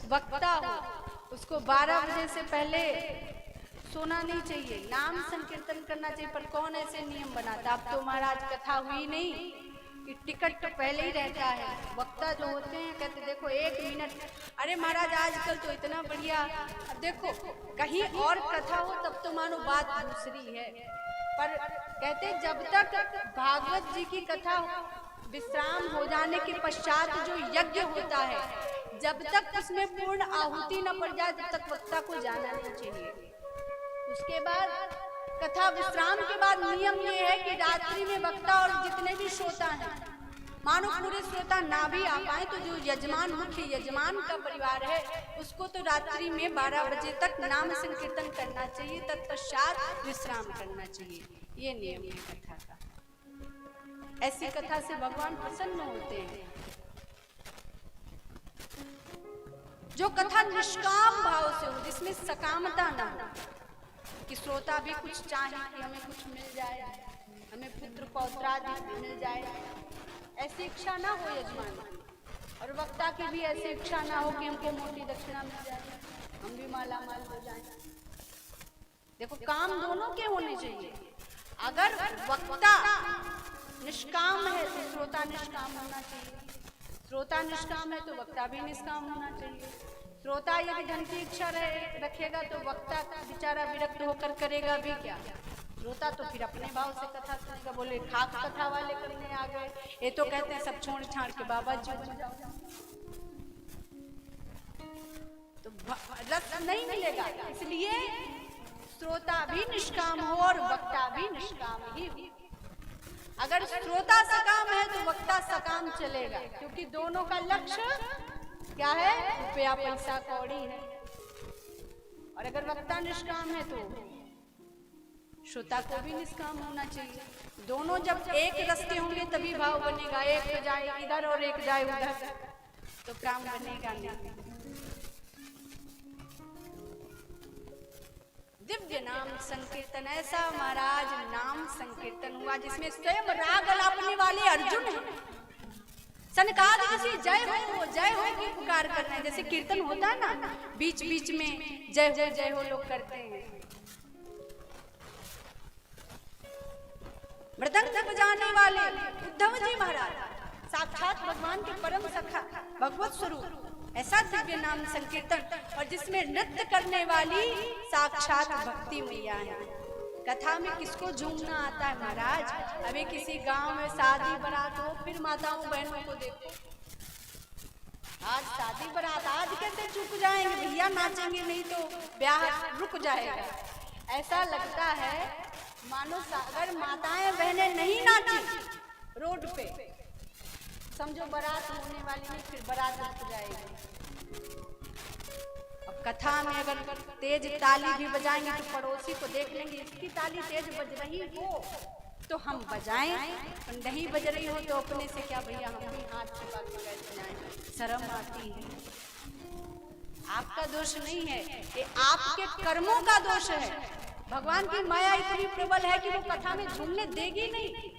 वक्ता हो उसको 12 बजे से पहले सोना नहीं चाहिए, नाम संकीर्तन करना चाहिए। पर कौन ऐसे नियम बनाता? अब तो महाराज कथा हुई नहीं कि टिकट तो पहले ही रहता है। वक्ता जो होते हैं कहते देखो 1 मिनट, अरे महाराज आजकल तो इतना बढ़िया, अब देखो कहीं और कथा हो तब तो मानो बात दूसरी है, पर कहते जब तक भागवत जी की कथा विश्राम हो जाने के पश्चात जो यज्ञ होता है, जब तक उसमें पूर्ण आहुति न पड़ जाए तब तक वक्ता को जाना नहीं चाहिए। उसके बाद कथा विश्राम के बाद नियम ये है कि रात्रि में वक्ता और जितने भी श्रोता हैं, मानो पूरे श्रोता ना भी आ पाए तो जो यजमान, मुख्य यजमान का परिवार है, उसको तो रात्रि में 12 बजे तक नाम संकीर्तन करना चाहिए, तत्पश्चात विश्राम करना चाहिए। ये नियम है कथा का। ऐसी कथा से भगवान प्रसन्न होते हैं। जो कथा निष्काम भाव से हो, जिसमें सकामता ना हो कि श्रोता भी कुछ चाहे कि हमें कुछ मिल जाए, हमें पुत्र पौत्रादि मिल जाए, ऐसी इच्छा ना हो यजमान, और वक्ता की भी ऐसी इच्छा ना हो कि हमको मोटी दक्षिणा मिल जाए, हम भी माला माल हो जाए। देखो काम दोनों के होने चाहिए। अगर वक्ता निष्काम है तो श्रोता निष्काम होना चाहिए, श्रोता निष्काम है तो वक्ता भी निष्काम होना चाहिए। श्रोता यदि धन की इच्छा रखेगा तो वक्ता बेचारा विरक्त होकर करेगा भी क्या? श्रोता तो फिर अपने भाव से कथा सुनेगा। बोले खाक कथा वाले करने आ गए, ये तो कहते हैं सब छोड़ छाड़ के बाबा जी बन जाओ, तो रस नहीं मिलेगा। इसलिए श्रोता भी निष्काम हो और वक्ता भी निष्काम ही हो। अगर श्रोता सकाम है तो वक्ता सकाम चलेगा, क्योंकि दोनों का लक्ष्य क्या है? रुपया पैसा कौड़ी है। और अगर वक्ता निष्काम है तो श्रोता को भी निष्काम होना चाहिए। दोनों जब एक रस्ते होंगे तभी भाव बनेगा। एक तो जाए इधर और एक जाए उधर तो काम बनेगा नहीं। दिव्य नाम संकीर्तन, ऐसा महाराज नाम संकीर्तन हुआ जिसमें स्वयं राग अलापने वाले अर्जुन हैं। सनकादिक जय हो की पुकार करना है। जैसे कीर्तन होता है ना, बीच बीच में जय हो लोग करते हैं। मृदंग बजाने वाले उद्धव जी महाराज साक्षात भगवान के परम सखा, भगवत स्वरूप, ऐसा दिव्य नाम संकीर्तन, और जिसमें नृत्य करने वाली साक्षात भक्ति मैया है। कथा में किसको झूमना आता है महाराज? अभी किसी गांव में शादी बारात हो, फिर माताओं बहनों को देखो, आज शादी बारात, आज कैसे चुप जाएंगे भैया, नाचेंगे नहीं तो ब्याह रुक जाएगा। ऐसा लगता है मानो अगर माताएं बहनें नहीं नाची रोड पे, समझो बारात होने वाली नहीं, फिर बारात रुक जाएगी। अब कथा में अगर तेज ताली भी बजाएंगे तो पड़ोसी को देख लेंगे, इसकी ताली तेज बज रही हो तो हम बजाएं, और नहीं बज रही हो तो अपने से क्या भैया हम भी हाथ छुपा के बैठ जाएं, शर्म आती है। आपका दोष नहीं है, ये आपके कर्मों का दोष है। भगवान की माया इतनी प्रबल है कि वो कथा में झूमने देगी नहीं।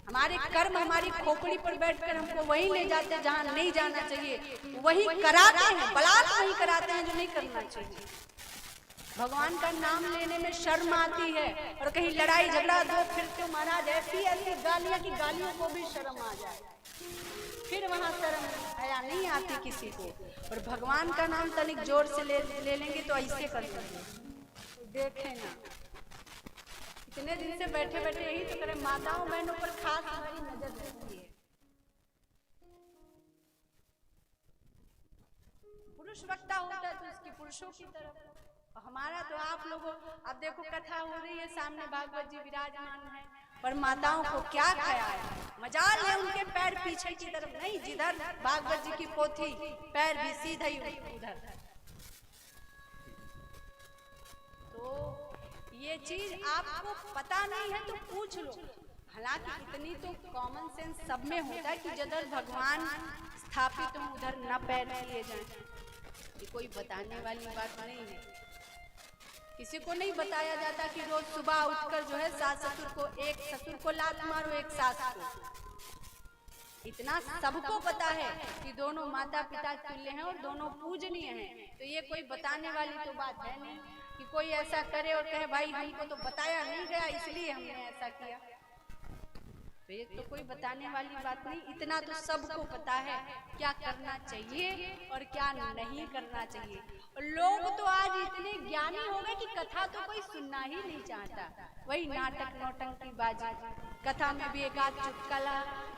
हमारे कर्म हमारी खोपड़ी पर बैठकर हमको वहीं ले जाते हैं जहाँ नहीं जाना चाहिए, वही कराते हैं, बलात् वही कराते हैं जो नहीं करना चाहिए। भगवान का नाम लेने में शर्म आती है, और कहीं लड़ाई झगड़ा दो फिर तो महाराज ऐसी ऐसी गालियां की गालियों को भी शर्म आ जाए, फिर वहां शर्म हया नहीं आती किसी को। और भगवान का नाम तनिक जोर से ले लेंगे तो ऐसे कर लेंगे। देखे ना, इतने दिन से बैठे बैठे यही तो करें, माताओं बहनों पर खास हमारी नजर रहती है। पुरुष वक्ता होता है तो उसकी पुरुषों की तरफ, हमारा तो आप लोगों, अब देखो कथा हो रही है, सामने भागवत जी विराजमान है, पर माताओं को क्या ख्याल है, मजाल है उनके पैर पीछे की तरफ नहीं, जिधर भागवत जी की पोथी पैर भी सीधा ही उधर। तो ये चीज आपको पता नहीं है तो पूछ लो। हालांकि इतनी तो कॉमन सेंस सब में होता है कि जिधर भगवान स्थापित हो उधर न पैर किए जाएं। ये कोई बताने वाली बात नहीं है। किसी को नहीं बताया जाता कि रोज सुबह उठकर जो है सास ससुर को, एक ससुर को लात मारो एक सास को, इतना सबको पता है कि दोनों माता पिता तुल्य हैं और दोनों पूजनीय हैं। तो ये कोई बताने वाली तो बात है नहीं कि कोई ऐसा करे और कहे भाई हमको तो बताया नहीं गया इसलिए हमने ऐसा किया। तो ये तो कोई बताने वाली बात नहीं। इतना तो सबको पता है क्या करना चाहिए और क्या नहीं करना चाहिए। और लोग तो आज इतने ज्ञानी हो गए कि कथा तो कोई सुनना ही नहीं चाहता। वही नाटक नौटंकी बाजी, कथा में भी एक आध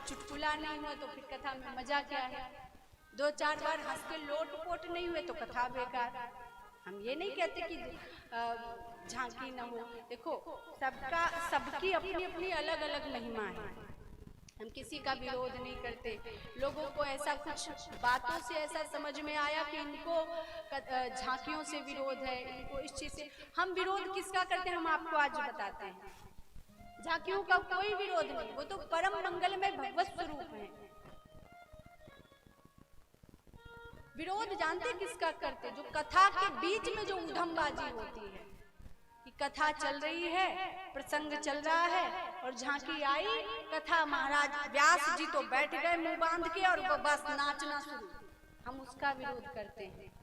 चुटकुला नहीं हुआ तो फिर कथा में मजा क्या है। 2-4 बार हंस के लोट पोट नहीं हुए तो कथा बेकार। हम ये नहीं कहते कि झांकी न हो, देखो सबकी अपनी अपनी अलग अलग महिमा है। हम किसी का विरोध नहीं करते। लोगों को ऐसा कुछ बातों से ऐसा समझ में आया कि इनको झांकियों से विरोध है, इनको इस चीज से। हम विरोध किसका करते हैं हम आपको आज बताते हैं। झांकियों का कोई विरोध नहीं, वो तो परम मंगल में भगवत स्वरूप है। विरोध जानते किसका करते? जो कथा के बीच में जो उधमबाजी होती है कि कथा चल रही है, प्रसंग चल रहा है और झांकी आई, कथा महाराज व्यास जी तो बैठ गए मुंह बांध के और बस नाचना शुरू। हम उसका विरोध करते हैं।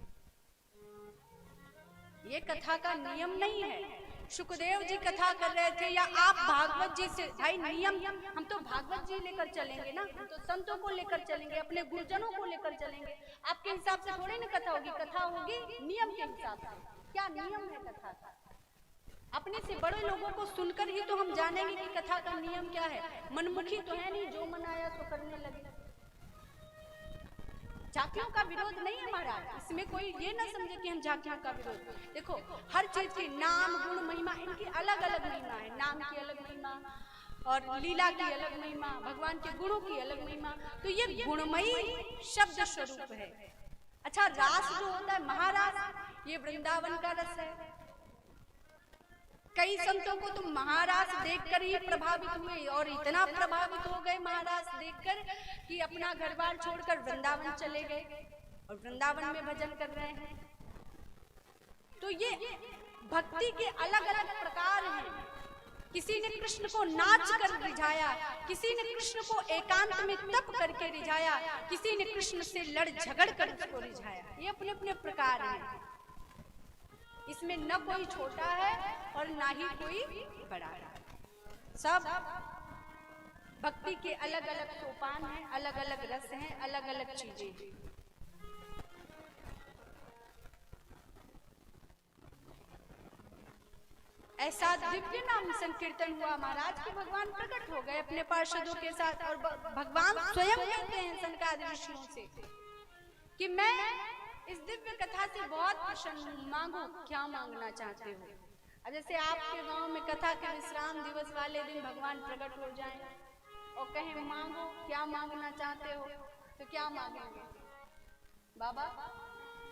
ये कथा का नियम नहीं है। सुखदेव जी कथा कर रहे थे या आप भागवत जी से, भाई नियम हम तो भागवत जी लेकर चलेंगे ना, हम तो संतों को लेकर चलेंगे, अपने गुरुजनों को लेकर चलेंगे। आपके हिसाब से थोड़ी ना कथा होगी, कथा होगी नियम के हिसाब से। क्या नियम है कथा का? अपने से बड़े लोगों को सुनकर ही तो हम जानेंगे कि कथा का नियम क्या है। मनमुखी तो है नहीं, जो मन आया सो करने लगे। झांकियों का विरोध नहीं है महाराज, इसमें कोई ये ना समझे कि हम झांकियों का विरोध। देखो हर चीज की नाम गुण महिमा, इनकी अलग अलग महिमा है। नाम की अलग महिमा और लीला की अलग महिमा, भगवान के गुणों की अलग महिमा। तो ये गुणमयी शब्द स्वरूप है। अच्छा, रास जो होता है महारास, ये वृंदावन का रस है। कई संतों को तो महारास देखकर ही प्रभावित हुए और इतना प्रभावित हो गए महारास देखकर कि अपना घर बार छोड़कर वृंदावन चले गए और वृंदावन में भजन कर रहे हैं। तो ये भक्ति के अलग अलग प्रकार हैं। किसी ने कृष्ण को नाच कर रिझाया, किसी ने कृष्ण को एकांत में तप करके रिझाया, किसी ने कृष्ण से लड़ झगड़ कर उसको रिझाया। ये अपने अपने प्रकार हैं। इसमें न कोई छोटा है और ना ही कोई बड़ा है। सब भक्ति के अलग अलग सोपान हैं, अलग अलग रस हैं, अलग अलग चीजें हैं। ऐसा दिव्य नाम संकीर्तन हुआ महाराज कि भगवान प्रकट हो गए अपने पार्षदों के साथ। और भगवान स्वयं कहते हैं सनकादि ऋषियों से कि मैं इस दिव्य कथा से बहुत प्रसन्न हूँ, मांगो क्या मांगना चाहते हो। अब जैसे आपके गांव में कथा के विश्राम दिवस वाले दिन भगवान प्रकट हो जाएं और कहें मांगो क्या मांगना चाहते हो, तो क्या मांगेंगे? बाबा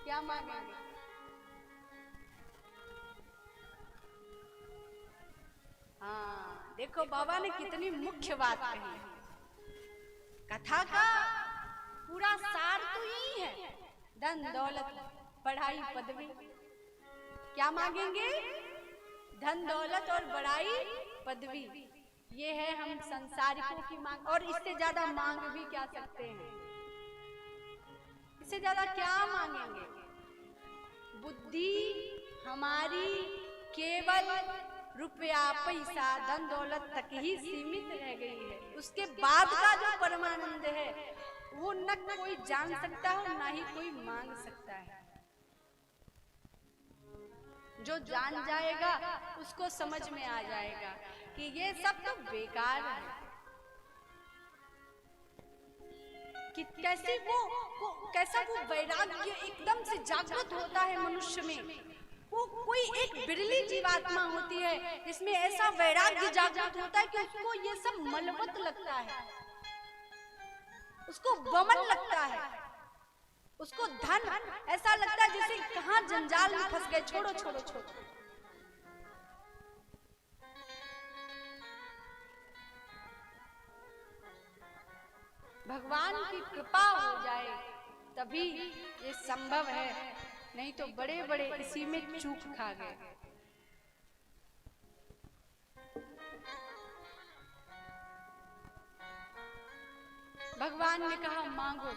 क्या मांगेंगे? हाँ, देखो बाबा ने कितनी मुख्य बात कही। कथा का पूरा सार तो यही है, धन दौलत बढ़ाई पदवी। क्या मांगेंगे? धन दौलत और बढ़ाई पदवी। ये है हम संसारिकों की मांग। और इससे ज्यादा मांग भी क्या सकते हैं? इससे ज्यादा क्या मांगेंगे? बुद्धि हमारी केवल रुपया पैसा धन दौलत तक ही सीमित रह गई है। उसके बाद का जो परमानंद है वो न कोई जान सकता है ना ही कोई मांग सकता है। जो जान जाएगा उसको समझ में आ जाएगा कि ये सब तो बेकार है। कि कैसा वो वैराग्य एकदम से जागृत होता है मनुष्य में। वो कोई एक बिरली जीवात्मा होती है जिसमें ऐसा वैराग्य जागृत होता है कि उसको ये सब मलमत लगता है, उसको वमन लगता है, उसको धन ऐसा लगता है जैसे कहाँ जंजाल में फंस गए, छोड़ो छोड़ो छोड़ो। भगवान की कृपा हो जाए तभी ये संभव है, नहीं तो बड़े बड़े इसी में चूक खा गए। भगवान ने कहा मांगो,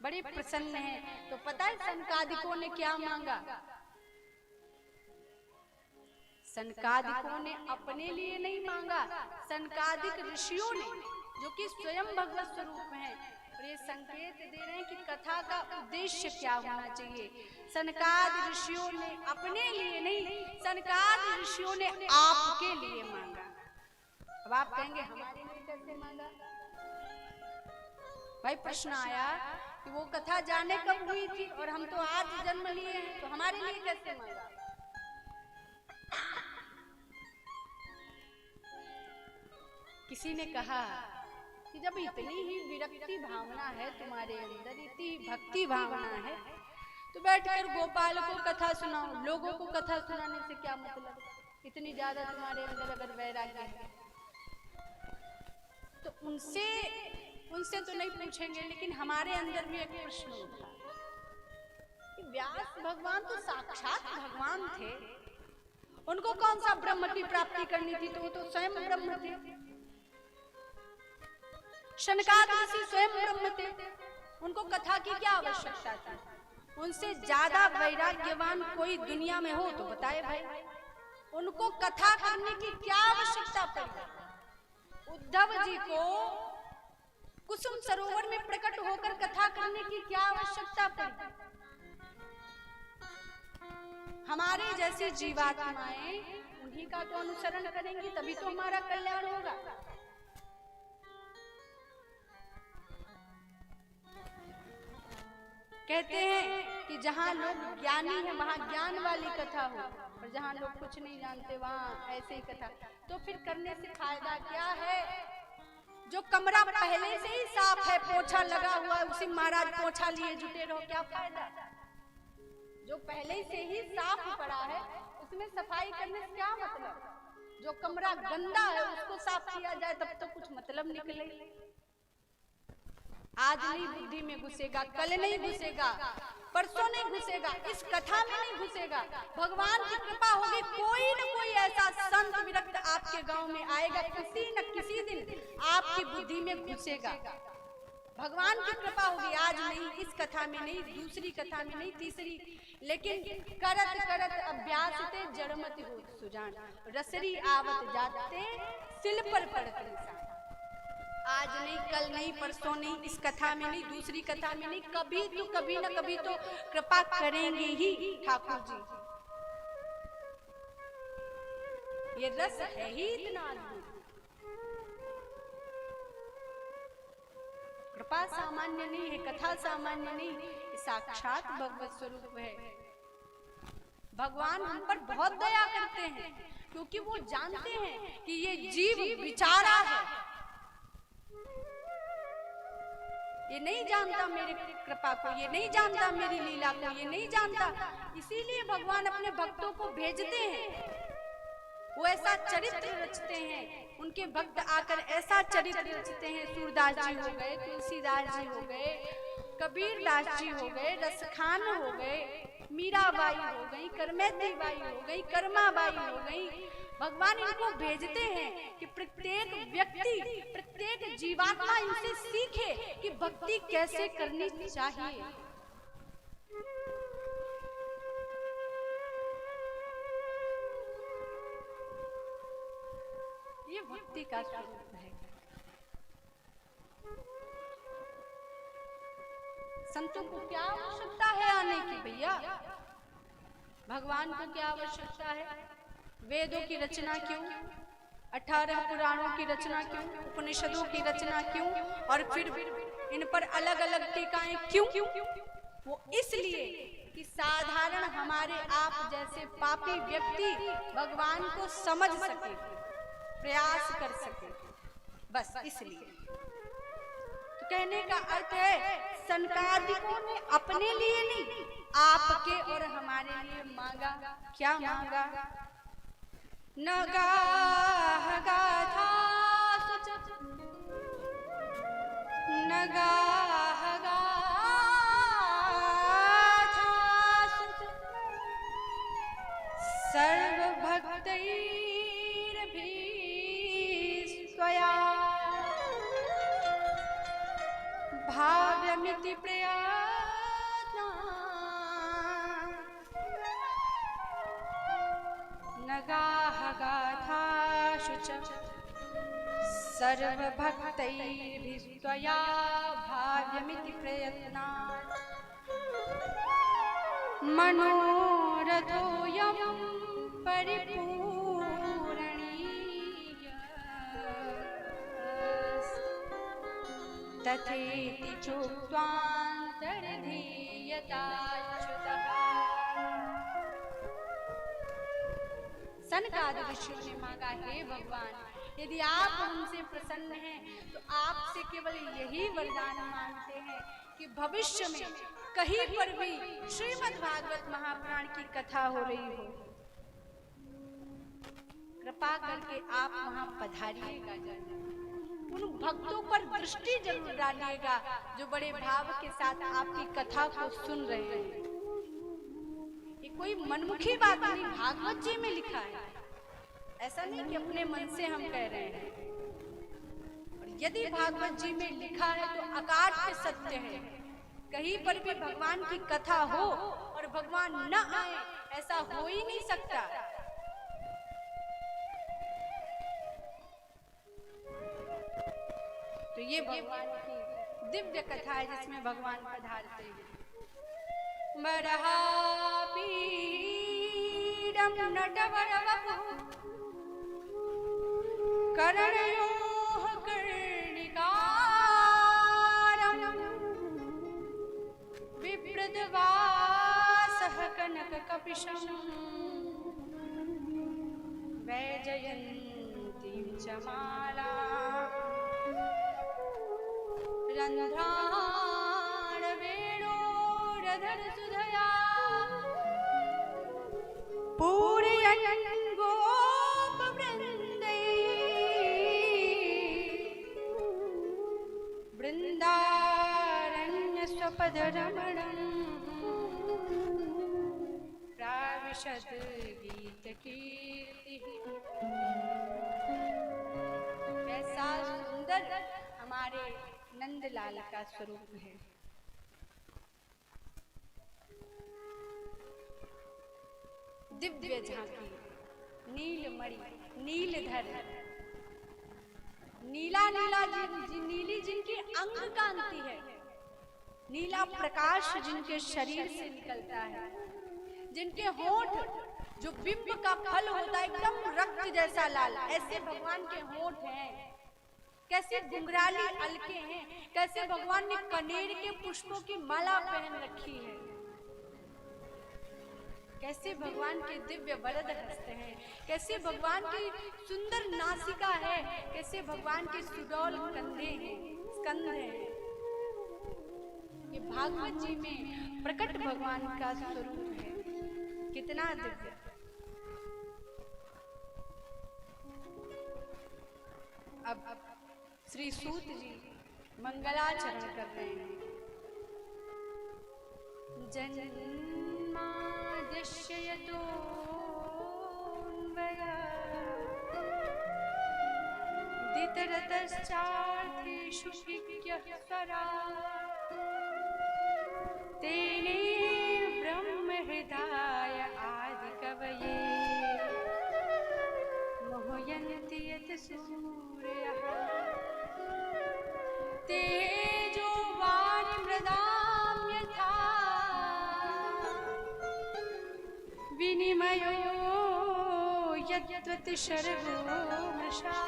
बड़े प्रसन्न है। तो पता है सनकादिकों ने क्या मांगा? सनकादिकों ने अपने लिए नहीं मांगा, सनकादिक ऋषियों ने, जो कि स्वयं भगवत स्वरूप हैं, और ये संकेत दे रहे हैं कि कथा का उद्देश्य क्या होना चाहिए। सनकादि ऋषियों ने अपने लिए नहीं, सनकादि ऋषियों ने आपके लिए मांगा। अब आप कहेंगे हमारे लिए कैसे मांगा? भाई प्रश्न आया कि वो कथा जाने कब हुई थी और हम तो आज जन्म लिए हैं, तो हमारे लिए कैसे मांगा? किसी ने कहा कि जब इतनी ही विरक्ति भावना है तुम्हारे अंदर, इतनी भक्ति भावना है, तो बैठकर गोपाल को कथा सुनाओ। लोगों को कथा सुनाने से क्या मतलब? इतनी ज्यादा तुम्हारे अंदर अगर वैराग्य है तो उनसे तो नहीं पूछेंगे, लेकिन हमारे अंदर भी एक प्रश्न उठा कि व्यास भगवान तो साक्षात भगवान थे, उनको कौन सा ब्रह्म की प्राप्ति करनी थी? तो वो तो स्वयं ब्रह्म थे। शनकादि ऋषि स्वयं ब्रह्म थे, उनको कथा की क्या आवश्यकता थी? उनसे ज्यादा वैराग्यवान कोई दुनिया में हो तो बताए भाई, उनको कथा करने की क्या आवश्यकता पड़ी? उद्धव जी को कुसुम सरोवर में प्रकट होकर कथा करने की क्या आवश्यकता पड़ी? हमारे जैसे जीवात्माएं उन्हीं का तो अनुसरण करेंगी, तभी तो हमारा कल्याण होगा। कहते हैं कि जहाँ लोग ज्ञानी हैं वहाँ ज्ञान वाली कथा हो, और जहाँ लोग कुछ नहीं जानते वहाँ ऐसे ही कथा। तो फिर करने से फायदा क्या है? जो कमरा पहले से ही साफ है, पोछा लगा हुआ है, उसी महाराज पोछा लिए जुटे रहो, क्या फायदा? जो पहले से ही साफ पड़ा है उसमें सफाई करने से क्या मतलब? जो कमरा गंदा है उसको साफ किया जाए तब तो कुछ मतलब निकले। आज नहीं बुद्धि में घुसेगा, कल नहीं घुसेगा, परसों नहीं घुसेगा, इस कथा में नहीं घुसेगा। भगवान की कृपा होगी, कोई न कोई ऐसा संत विरक्त आपके गांव में आएगा, किसी न किसी दिन आपकी बुद्धि में घुसेगा। भगवान की कृपा होगी, आज नहीं, इस कथा में नहीं, दूसरी कथा में नहीं, तीसरी, लेकिन करत करत अभ्यास ते जड़मति होत सुजान, रसरी आवत जाते सिल पर पड़त निशान। आज नहीं, कल नहीं, परसों नहीं, इस कथा में नहीं, दूसरी कथा में नहीं, कभी तो कभी न कभी तो कृपा करेंगे ही ठाकुर जी। ये रस है ही इतना अद्भुत। कृपा सामान्य नहीं है, कथा सामान्य नहीं, ये साक्षात भगवत स्वरूप है। भगवान हम पर बहुत दया करते हैं, क्योंकि वो जानते हैं कि ये जीव बिचारा है, ये नहीं जानता मेरी कृपा को, ये नहीं जानता मेरी लीला को, ये नहीं जानता। इसीलिए भगवान अपने भक्तों को भेजते हैं, वो ऐसा चरित्र रचते हैं, उनके भक्त आकर ऐसा चरित्र रचते हैं। सूरदास जी हो गए, तुलसीदास जी हो गए, कबीर दास जी हो गए, रसखान हो गए, मीराबाई हो गई, करमैती बाई हो गई, कर्माबाई हो गई। भगवान इनको भेजते हैं कि प्रत्येक व्यक्ति, प्रत्येक जीवात्मा इनसे सीखे कि भक्ति कैसे करनी चाहिए। ये भक्ति का स्वरूप है। संतों को क्या आवश्यकता है आने की? भैया भगवान को क्या आवश्यकता है? वेदों की रचना क्यों? 18 पुराणों की रचना क्यों? उपनिषदों की रचना क्यों? और फिर इन पर अलग अलग टीकाएं क्यों? वो इसलिए कि साधारण हमारे आप जैसे पापी व्यक्ति भगवान को समझ सके, प्रयास कर सके, बस इसलिए। तो कहने का अर्थ है सनकादिकों ने अपने लिए नहीं, आपके और हमारे लिए मांगा। क्या मांगा? नगाह गाथा सुच, नगाह गाथा सुच, सर्वभक्तैर्भी स्वया गाः गाथाशु च सर्वभक्तैर्भिस्त्वया भाव्यमिति प्रयत्नात् मनोरथोऽयं परिपूरणीय तथेति चोक्त्वान्तर्धीयताच्युतः। सनकादि ऋषियों ने मांगा, हे भगवान, यदि आप हमसे प्रसन्न हैं तो आपसे केवल यही वरदान मांगते हैं कि भविष्य में कहीं पर भी श्रीमद् भागवत महापुराण की कथा हो रही हो, कृपा करके आप वहां पधारिएगा, उन भक्तों पर दृष्टि जरूर डालिएगा जो बड़े भाव के साथ आपकी कथा को सुन रहे हैं। ये कोई मनमुखी बात नहीं, भागवत जी में लिखा है, ऐसा नहीं कि अपने मन से हम कह रहे हैं। और यदि भागवत जी में लिखा है तो अकाट्य सत्य है। कहीं पर भी भगवान की कथा हो और भगवान न आए, ऐसा हो ही नहीं सकता। तो ये भगवान की दिव्य कथा है जिसमें भगवान पधारते हैं। मरहापीडं नटवरवपुः करणयोः कर्णिकारं बिभ्रद्वासः कनककपिशं वैजयन्तीं च मालाम् रन्ध्राणवेणोरधरसुधया पूरयन् गोपवृन्दैः बृन्दारण्यस्वपदरमणम् प्राविशद् गीतकीर्तिः। कैसा सुंदर हमारे नंदलाल का स्वरूप है। दिव्य झांकी, नीलमणि, नीलधर, नीला नीला नीली जिनकी अंग कांति है, नीला प्रकाश जिनके शरीर से निकलता है, जिनके होंठ जो बिंब का फल होता है एकदम रक्त जैसा लाल, ऐसे भगवान के होंठ हैं। कैसे घुंघराली अलके हैं, कैसे भगवान ने कनेर के पुष्पों की माला पहन रखी है, कैसे भगवान के दिव्य वरद हस्त हैं, कैसे भगवान की सुंदर नासिका है, कैसे भगवान के सुडौल कंधे हैं, स्कंध हैं। ये भागवत जी में प्रकट भगवान का स्वरूप है, कितना दिव्य। अब श्री सूत जी मंगलाचरण कर रहे हैं। जन्माद्यस्य यतोऽन्वयादितरतश्चार्थेषु विज्ञः स्वराट् तेने ब्रह्महृदाय आदिकवये मोहयन्ति यत् सूरयः तेजो वारिमृदां यथा विनिमयो यद्वत्सर्गो मृषा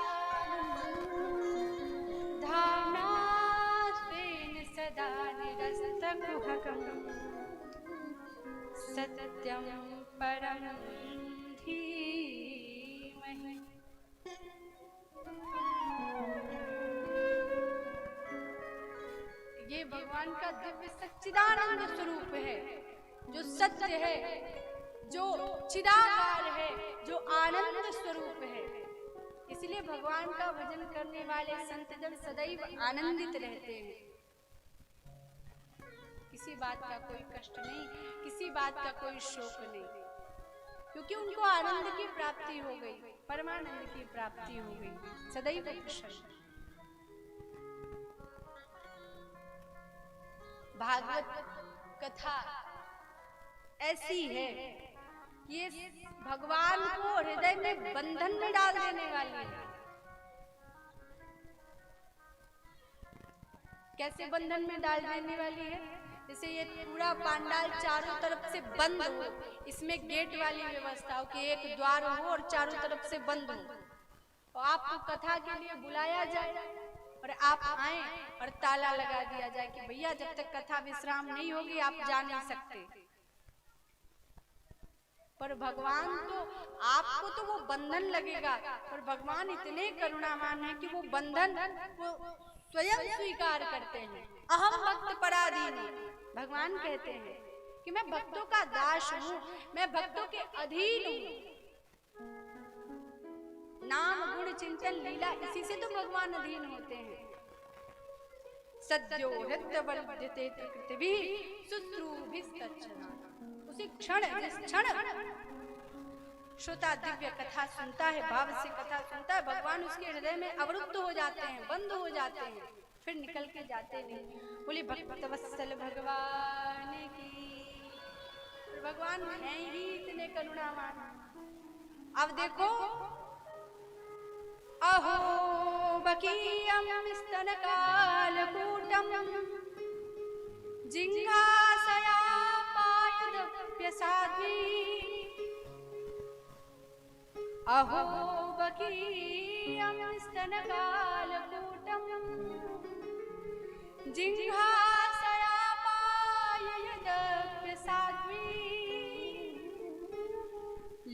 धाम्ना स्वेन सदा निरस्तकुहकं सत्यं परं धीमहि। ये भगवान का दिव्य सच्चिदानंद स्वरूप है, जो सत्य है, जो चिदाकार है, जो आनंद स्वरूप है। इसलिए भगवान का भजन करने वाले संत जन सदैव आनंदित रहते हैं। किसी बात का कोई कष्ट नहीं, किसी बात का कोई शोक नहीं, क्योंकि उनको आनंद की प्राप्ति हो गई, परमानंद की प्राप्ति हो गई, सदैव प्रसन्न। भागवत कथा ऐसी है ये भगवान को हृदय में बंधन में डाल देने वाली है। कैसे बंधन में डाल देने वाली है? जैसे ये पूरा पांडाल चारों तरफ से बंद हो, इसमें गेट वाली व्यवस्था हो कि एक द्वार हो और चारों तरफ से बंद हो, और आपको कथा के लिए बुलाया जाए और आप आए और ताला लगा दिया जाए कि भैया जब तक कथा विश्राम नहीं होगी आप जा नहीं सकते। पर भगवान तो, आपको तो वो बंधन लगेगा, पर भगवान इतने करुणावान है कि वो बंधन वो स्वयं स्वीकार करते हैं। अहम भक्त पराधीन, भगवान कहते हैं कि मैं भक्तों का दास हूँ, मैं भक्तों के अधीन हूँ। नाम गुण चिंतन लीला, इसी से तो भगवान अधीन होते हैं। सद्यो हृदयवल्यते कृतिभिः शुश्रूभिस्तच्छना, उसी क्षण जिस क्षण श्रोता दिव्य कथा सुनता है, भाव से कथा सुनता है, भगवान उसके हृदय में अवरुद्ध हो जाते हैं, बंद हो जाते हैं, फिर निकल के जाते नहीं। बोली भक्तवत्सल भगवान की। भगवान हैं ही इतने करुणावान। अब देखो, अहो बकीयं स्तनकालकूटं जिह्वासयापायदप्यसाध्वी, अहो बकीयं स्तनकालकूटं जिह्वासयापायदप्यसाध्वी,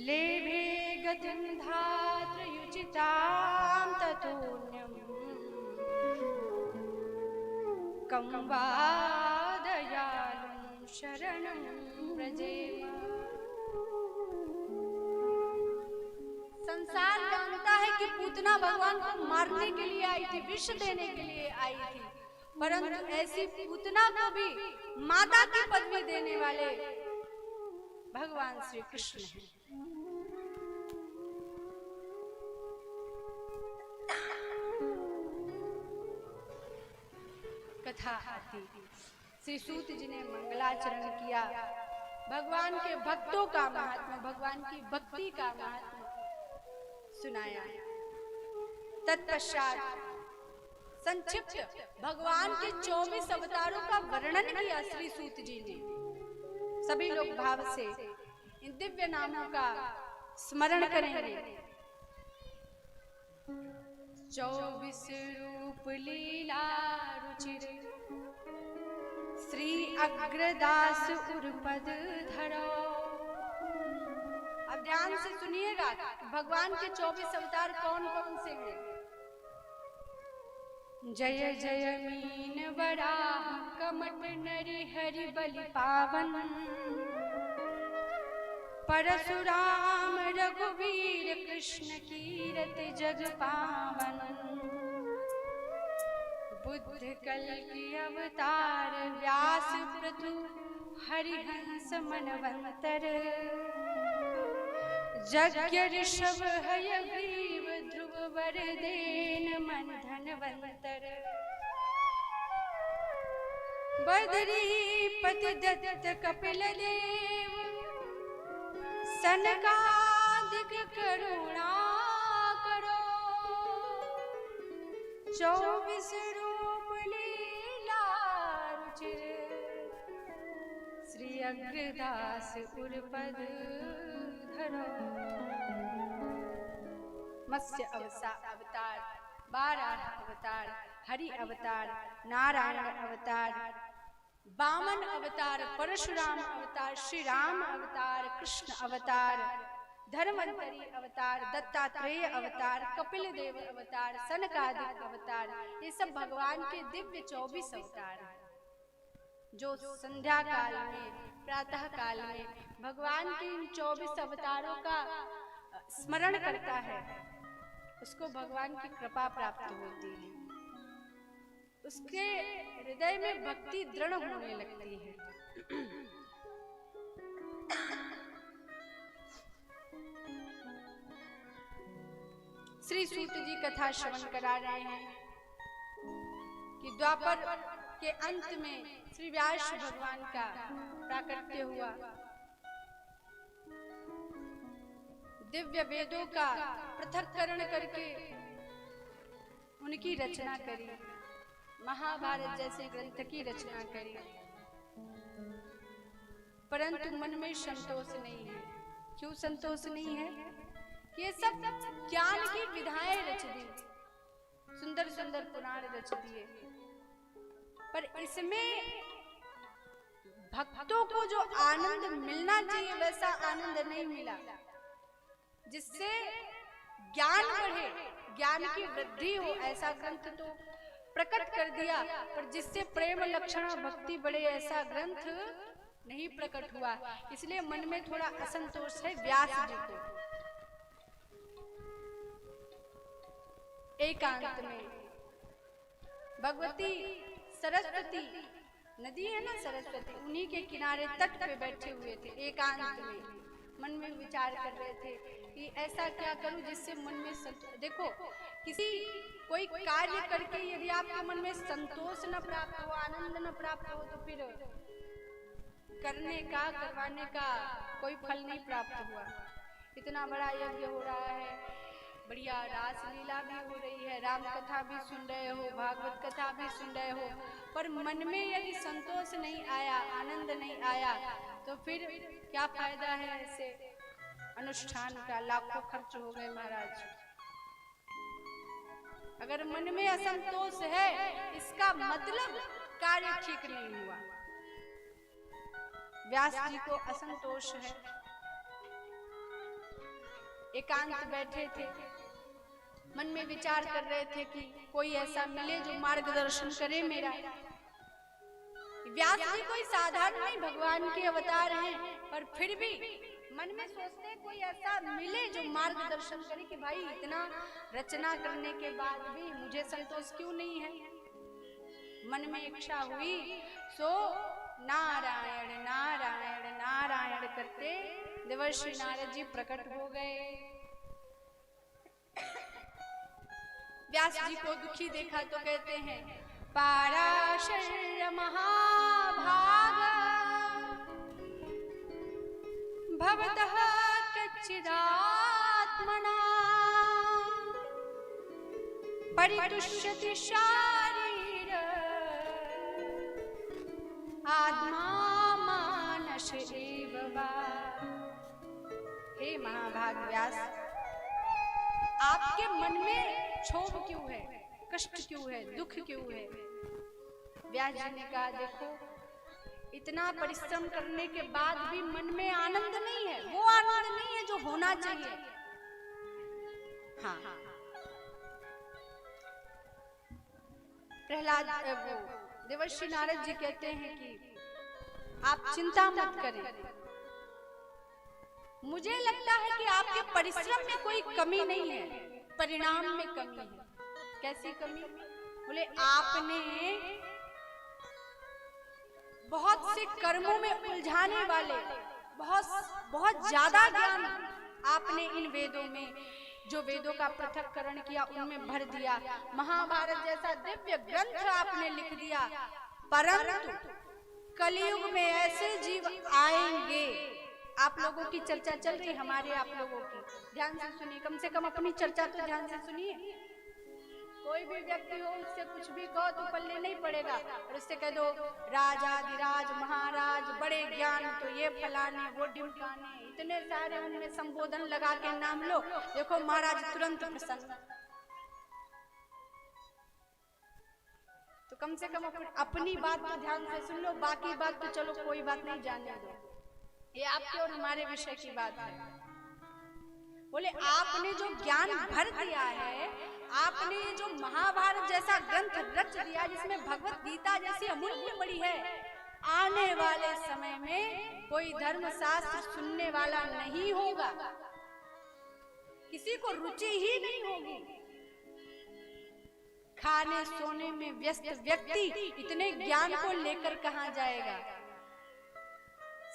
लेभे गतिं धात्रयुचितां ततोऽन्यं कं वा दयालुं शरणं व्रजेम। संसार जानता है कि पूतना भगवान को मारने के लिए आई थी, विष देने के लिए आई थी, परंतु ऐसी पूतना को भी माता की पदवी देने वाले भगवान श्री कृष्ण हैं। कथा आती, श्री सूत जी ने मंगलाचरण किया, भगवान के भक्तों का महात्मा, भगवान की भक्ति का महात्मा सुनाया। तत्पश्चात संक्षिप्त भगवान के 24 अवतारों का वर्णन किया श्री सूत जी ने। सभी लोग भाव से इन दिव्य नामों का स्मरण करेंगे। 24 रूप लीला रुचिर श्री अग्रदास उर्पद धरो। अब ध्यान से सुनिएगा, भगवान के 24 अवतार कौन कौन से हैं। जय जय मीन वराह कमट नरि हरि बलि पावन, परशुराम रघुवीर कृष्ण कीरति जग पावन, बुद्ध कल की अवतार व्यास पृथु हरिहंस मनवंतर, यज्ञ ऋषभ हयग्रीव ध्रुव वरदेन मन धनवंतर, बदरीपति दत्त कपिल देव सनकादिक करुणा करो, 24 रूप लीला रुचिर श्री अग्रदास उर्पद धरो। मत्स्य अवतार, बाराह अवतार, हरि अवतार, नारायण अवतार, वामन अवतार, परशुराम अवतार, श्री राम अवतार, कृष्ण अवतार, धर्मंतरी अवतार, दत्तात्रेय अवतार, कपिल देव अवतार, सनकादिक अवतार, ये सब भगवान के दिव्य 24 अवतार हैं। जो संध्या काल में, प्रातः काल में भगवान के इन 24 अवतारों का स्मरण करता है, उसको भगवान की कृपा प्राप्त होती है, उसके हृदय में भक्ति दृढ़ होने लगती है। श्री सूत जी कथा श्रवण करा रहे हैं कि द्वापर के अंत में श्री व्यास भगवान का प्राकट्य हुआ। दिव्य वेदों का पृथक्करण करके उनकी रचना करी, महाभारत जैसे ग्रंथ की रचना करी, परंतु मन में संतोष नहीं है। क्यों संतोष नहीं है? ये सब ज्ञान की विधाएं रच दी, सुंदर सुंदर पुराण रच दिए, पर इसमें भक्तों को जो आनंद मिलना चाहिए वैसा आनंद नहीं मिला, जिससे ज्ञान बढ़े, ज्ञान की वृद्धि हो, ऐसा ग्रंथ तो प्रकट कर दिया, पर जिससे प्रेम लक्षणा भक्ति बढ़े ऐसा ग्रंथ नहीं प्रकट हुआ। इसलिए मन में थोड़ा असंतोष है व्यास जी को। एकांत में भगवती सरस्वती नदी है ना, सरस्वती, उन्हीं के किनारे तट पे बैठे हुए थे, एकांत में मन में विचार कर रहे थे कि ऐसा क्या करूं जिससे मन में देखो, किसी कोई कार्य करके यदि आपके मन में संतोष न प्राप्त हो, आनंद न प्राप्त हो, तो फिर करने का, करवाने का कोई फल नहीं प्राप्त हुआ। इतना बड़ा यज्ञ हो रहा है, बढ़िया रास लीला भी हो रही है, राम कथा भी सुन रहे हो, भागवत कथा भी सुन रहे हो, पर मन में यदि संतोष नहीं आया, आनंद नहीं आया, तो फिर क्या फायदा है ऐसे अनुष्ठान का? लाखों खर्च हो गए महाराज। अगर मन में असंतोष है, इसका मतलब कार्य ठीक नहीं हुआ। व्यास जी को असंतोष है, एकांत बैठे थे, मन में विचार कर रहे थे कि कोई ऐसा मिले जो मार्गदर्शन करे मेरा। व्यास जी कोई साधारण नहीं, भगवान के अवतार हैं, पर फिर भी मन में सोचते कोई ऐसा मिले जो मार्गदर्शन करे कि भाई इतना रचना करने के बाद भी मुझे संतोष क्यों नहीं है। मन में इच्छा हुई, सो नारायण नारायण नारायण करते देवर्षि नारद जी प्रकट हो गए। व्यास जी को दुखी देखा तो कहते हैं, पाराशर महाभाग भवतः कच्चिदात्मना परितुष्यति शारीर आत्मा मानस एव वा। हे महाभाग व्यास, आपके मन में क्षोभ क्यों है, कष्ट क्यों है, दुख क्यों है? व्यास जी ने कहा, देखो इतना परिश्रम करने के बाद भी मन में आनंद नहीं है, वो आनंद नहीं है जो होना चाहिए। हाँ, प्रहलाद देवर्षि नारद जी कहते हैं कि आप चिंता मत करें, मुझे लगता है कि आपके परिश्रम में कोई कमी नहीं है, परिणाम में कमी है। कैसी कमी? बोले आपने बहुत से कर्मों में उलझाने वाले बहुत ज्यादा ज्ञान आपने इन वेदों में, जो वेदों का पृथक्करण किया उनमें भर दिया, महाभारत जैसा दिव्य ग्रंथ आपने लिख दिया, परंतु कलियुग में ऐसे जीव आएंगे। आप लोगों की चर्चा चल रही, हमारे आप लोगों की, ध्यान से सुनिए, कम से कम अपनी चर्चा तो ध्यान से सुनिए। कोई भी व्यक्ति हो उससे कुछ भी कहो तो पल्ले नहीं पड़ेगा, और उससे कह दो राजाधिराज महाराज बड़े ज्ञान, तो ये फलाने वो ढिमकाने, इतने सारे उनमें संबोधन लगा के नाम लो, देखो महाराज तुरंत प्रसन्न। तो कम से कम अपनी बात तो ध्यान से सुन लो, बाकी बात तो चलो कोई बात नहीं, जानने दो, ये आपके और हमारे विषय की बात है। बोले आपने जो ज्ञान भर दिया है, आपने जो महाभारत जैसा ग्रंथ रच दिया जिसमें भगवत गीता जैसी अमूल्य बड़ी है, आने वाले समय में कोई धर्मशास्त्र सुनने वाला नहीं होगा, किसी को रुचि ही नहीं होगी। खाने सोने में व्यस्त व्यक्ति इतने ज्ञान को लेकर कहां जाएगा?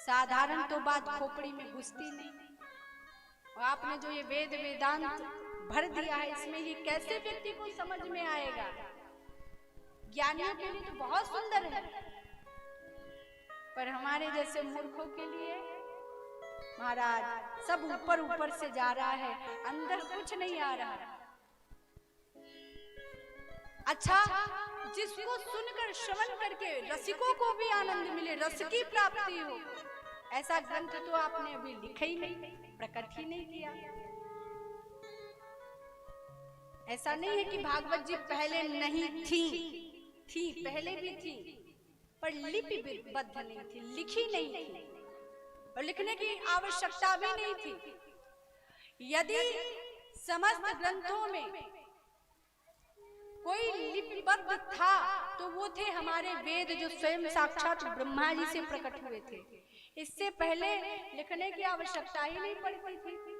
साधारण तो बात खोपड़ी में घुसती नहीं। और आपने जो ये वेद वेदांत भर दिया है, इसमें ये कैसे व्यक्ति को समझ में आएगा? ज्ञानियों के लिए तो बहुत सुंदर है, पर हमारे जैसे मूर्खों के लिए महाराज सब ऊपर ऊपर से जा रहा है, अंदर कुछ नहीं आ रहा। अच्छा, जिसको सुनकर श्रवण करके रसिकों को भी आनंद मिले, रस की प्राप्ति हो, ऐसा ग्रंथ तो आपने अभी लिखा ही नहीं, प्रकट ही नहीं किया। ऐसा नहीं है कि भागवत जी पहले नहीं थी, पहले भी थी, पर लिपिबद्ध नहीं थी, लिखी नहीं थी, और लिखने की आवश्यकता भी नहीं थी। यदि समस्त ग्रंथों में कोई लिपिबद्ध था तो वो थे हमारे वेद, जो स्वयं साक्षात ब्रह्मा जी से प्रकट हुए थे। इससे पहले लिखने की आवश्यकता ही नहीं पड़ती थी।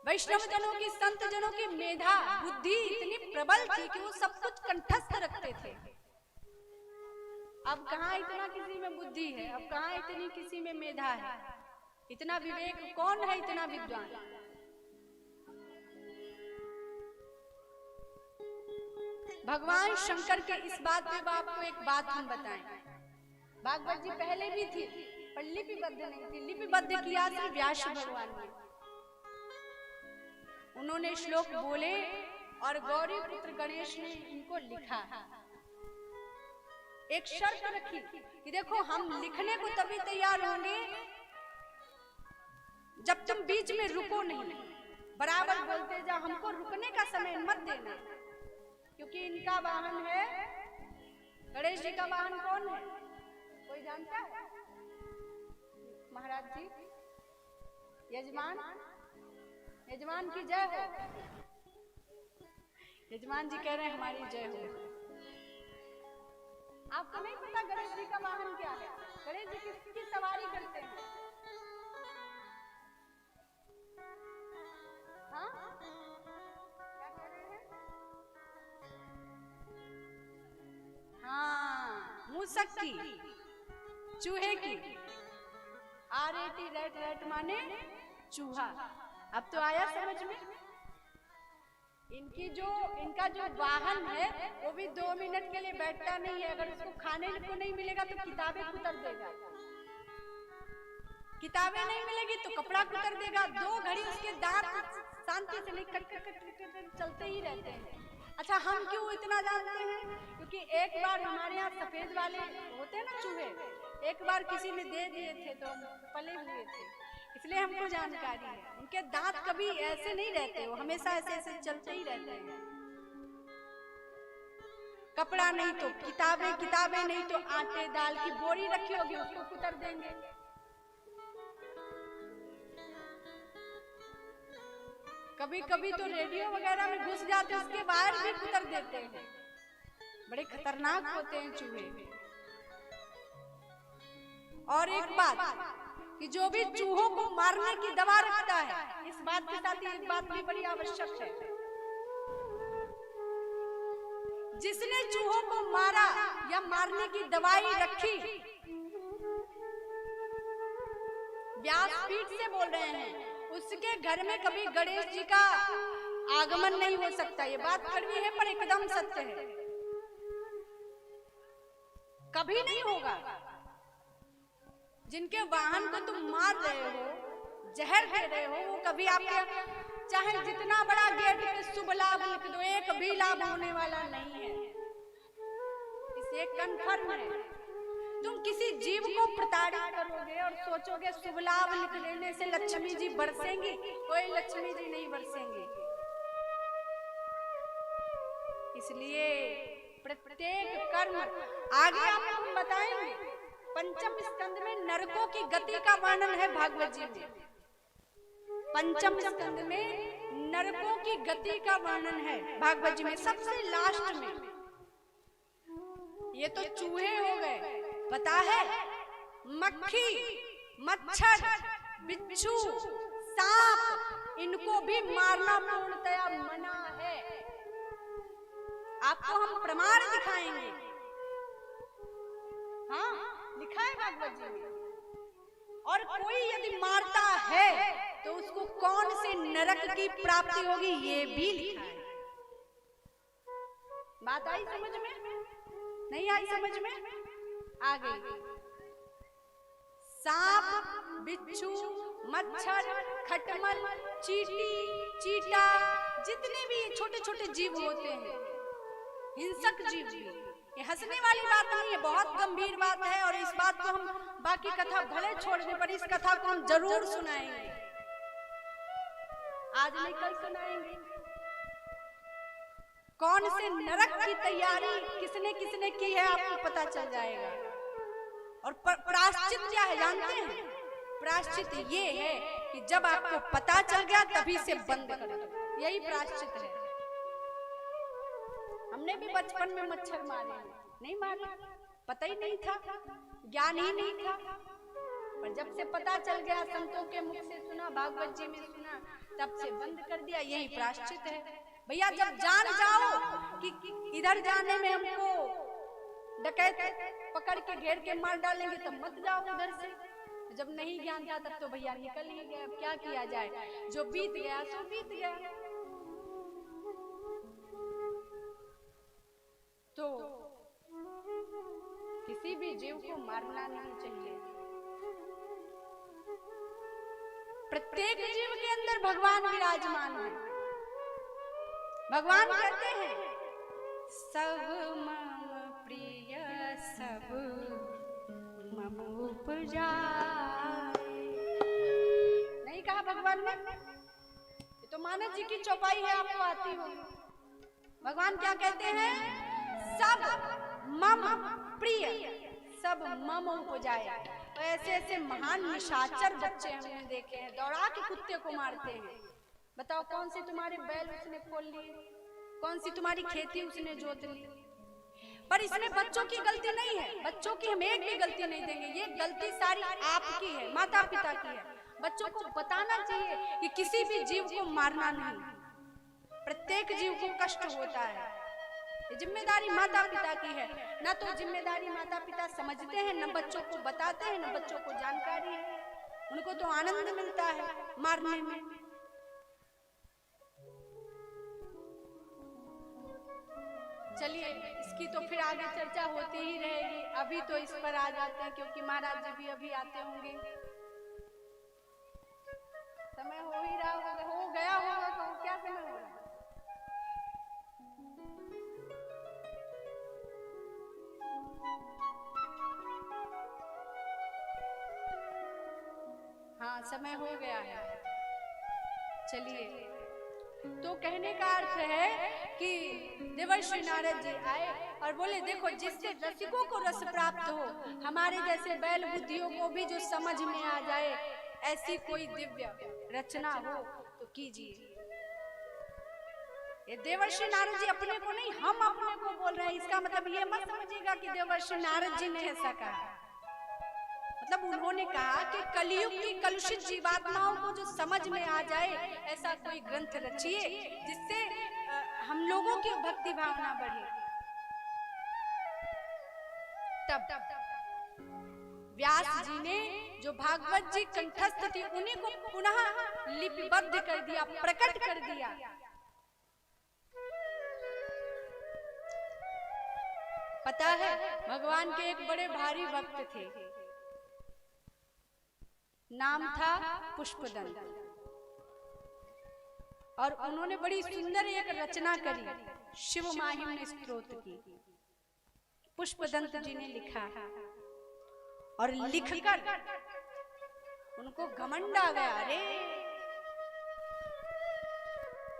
वैष्णव जनों की, संत जनों की मेधा बुद्धि इतनी प्रबल थी कि वो सब कुछ कंठस्थ रखते थे। अब कहाँ इतना किसी में बुद्धि है, अब कहाँ इतनी किसी में मेधा है, इतना विवेक कौन है, इतना विद्वान। भगवान शंकर के इस बात पे आपको एक बात हम बताएं, भागवत जी पहले भी थी पर लिपिबद्ध नहीं थी। लिपिबद्ध किया था व्यास भगवान ने, उन्होंने श्लोक बोले और गौरी पुत्र गणेश ने इनको लिखा। एक शर्त रखी कि देखो हम लिखने को तभी तैयार होंगे जब तुम बीच में रुको नहीं, बराबर बोलते जाओ, हमको रुकने का समय मत देना। क्योंकि इनका वाहन है, गणेश जी का वाहन कौन है, कोई जानता है? महाराज जी, यजमान, यजमान की जय हो। यजमान जी कह रहे हैं हमारी जय हो। आपको नहीं पता गणेश जी का वाहन क्या है? गणेश जी किसकी सवारी करते हैं? हाँ, क्या कह रहे हैं? हाँ, मूसक की, चूहे की। रेट रेट माने चूहा। अब तो आया समझ में? इनका जो वाहन है वो भी 2 मिनट के लिए बैठता नहीं है। अगर उसको खाने को नहीं मिलेगा तो किताबें कुतर देगा, किताबें नहीं मिलेगी तो कपड़ा कुतर देगा। 2 घड़ी उसके दांत शांति से नहीं कट चलते ही रहते हैं। अच्छा, हम क्यों इतना जानते हैं? क्योंकि एक बार हमारे यहाँ सफेद वाले होते हैं ना चूहे, एक बार किसी ने दे दिए थे तो हम पले हुए थे, इसलिए हमको जानकारी है। उनके दांत कभी ऐसे नहीं रहते, वो हमेशा ऐसे ऐसे चलते ही रहते हैं। कपड़ा नहीं तो किताबें, किताबें नहीं तो आटे दाल की बोरी रखी होगी उसको कुतर देंगे। कभी कभी तो रेडियो वगैरह में घुस जाते, उसके वायर भी कुतर देते हैं। बड़े खतरनाक होते हैं चूहे। और एक बात कि जो भी चूहों को मारने की दवा रखता है, इस बात के साथ एक बात भी बड़ी आवश्यक है। जिसने चूहों को मारा या मारने की दवाई रखी, व्यासपीठ से बोल रहे हैं, उसके घर में कभी गणेश जी का आगमन नहीं हो सकता। ये बात कड़वी है पर एकदम सत्य है, कभी नहीं होगा। जिनके वाहन को तुम मार रहे हो, जहर दे रहे हो, वो कभी आपके चाहे जितना बड़ा गेट पे शुभ लाभ लिख दो, एक भी लाभ होने वाला नहीं है। इसे कन्फर्म है। तुम किसी जीव को प्रताड़ित करोगे और सोचोगे शुभ लाभ लिख देने से लक्ष्मी जी बरसेंगी, कोई लक्ष्मी जी नहीं बरसेंगी। इसलिए प्रत्येक कर्म, आगे आपको हम बताएंगे, पंचम स्कंद में नरकों की गति का वर्णन है भागवत जी में। पंचम स्कंद में नरकों की गति का वर्णन है भागवत जी में, सबसे लास्ट में। ये तो चूहे हो गए, पता है मक्खी, मच्छर, बिच्छू, सांप, इनको भी मारना पूर्णतया मना है। आपको हम प्रमाण दिखाएंगे। हाँ, लिखा है भागवत जी में। और कोई यदि मारता है तो उसको कौन से नरक की प्राप्ति होगी, ये भी लिखा है। बात आई समझ में? नहीं आई समझ में? आ गई। सांप, बिच्छू, मच्छर, खटमल, चींटी, चीटा, जितने भी छोटे छोटे जीव होते हैं, हिंसक जीव भी, ये हंसने वाली बात नहीं है, बहुत गंभीर बात है। और इस बात को हम बाकी कथा भले छोड़ने पर इस कथा को हम जरूर सुनाएंगे, आज नहीं कल सुनाएंगे। कौन से नरक की तैयारी किसने किसने की है आपको पता चल जाएगा। और प्रायश्चित क्या है जानते हैं? प्रायश्चित ये है कि जब आपको पता चल गया तभी से बंद कर दो, यही प्रायश्चित है। हमने भी बचपन में मच्छर मारे नहीं मारे, पता ही नहीं था, ज्ञान ही नहीं था, पर जब से पता चल गया, संतों के मुख से सुना, भागवत जी में सुना, तब से बंद कर दिया, यही प्रायश्चित है। भैया जब जान जाओ कि इधर जाने में हमको डकैत पकड़ के घेर के मार डालेंगे तो मत जाओ उधर से। जब नहीं ज्ञान था तब तो भैया निकल ही गया, अब क्या किया जाए, जो बीत गया सो बीत गया। तो किसी भी जीव को मारना नहीं चाहिए। प्रत्येक जीव के अंदर भगवान विराजमान है। भगवान कहते हैं सब मम प्रिय सब मम उपजाए, नहीं कहा भगवान ने? ये तो मानस जी की चौपाई है, आपको आती होगी। भगवान क्या कहते हैं? सब मम प्रिय सब मम उपजाए। तो ऐसे ऐसे महान निशाचर बच्चे हमने देखे हैं, दौड़ा के कुत्ते को मारते हैं। बताओ कौन सी तुम्हारे बैल उसने खोल लिए, कौन सी तुम्हारी खेती उसने जोत ली। पर इसमें बच्चों की गलती नहीं है, बच्चों की हम एक भी गलती नहीं देंगे, ये गलती सारी आपकी है, माता पिता की है। बच्चों को बताना चाहिए कि किसी भी जीव को मारना नहीं, प्रत्येक जीव को कष्ट होता है, ये जिम्मेदारी माता पिता की है। ना तो जिम्मेदारी माता पिता समझते हैं, न बच्चों को बताते हैं, न बच्चों को जानकारी है। उनको तो आनंद मिलता है मारने में। चलिए इसकी तो फिर आगे चर्चा होती ही रहेगी, अभी तो इस पर आ जाते हैं क्योंकि महाराज जी भी अभी आते होंगे। समय हो ही रहा होगा, हो गया होगा, तो क्या समय हो रहा है? हाँ समय हो गया है। चलिए तो कहने का अर्थ है कि देवर्षि नारद जी आए और बोले देखो जिससे रसिकों को रस प्राप्त हो, हमारे जैसे बैल बुद्धियों को भी जो समझ में आ जाए, ऐसी कोई दिव्य रचना हो तो कीजिए। ये देवर्षि नारद जी अपने को नहीं, हम अपने को बोल रहे हैं। इसका मतलब ये मत समझिएगा कि देवर्षि नारद जी ने ऐसा कहा। मतलब उन्होंने कहा कि कलयुग की कलुषित जीवात्माओं को जो समझ में आ जाए, ऐसा कोई ग्रंथ रचिए जिससे हम लोगों की भक्ति भावना बढ़े। तब व्यास जी ने जो भागवत जी कंठस्थ थी उन्हीं को पुनः लिपिबद्ध कर दिया, प्रकट कर दिया। पता है भगवान के एक बड़े भारी भक्त थे, नाम था पुष्पदंत, और उन्होंने बड़ी सुंदर एक रचना करी, शिव माहिम्न स्तोत्र की। पुष्पदंत जी ने लिखा और लिखकर उनको घमंड आ गया। अरे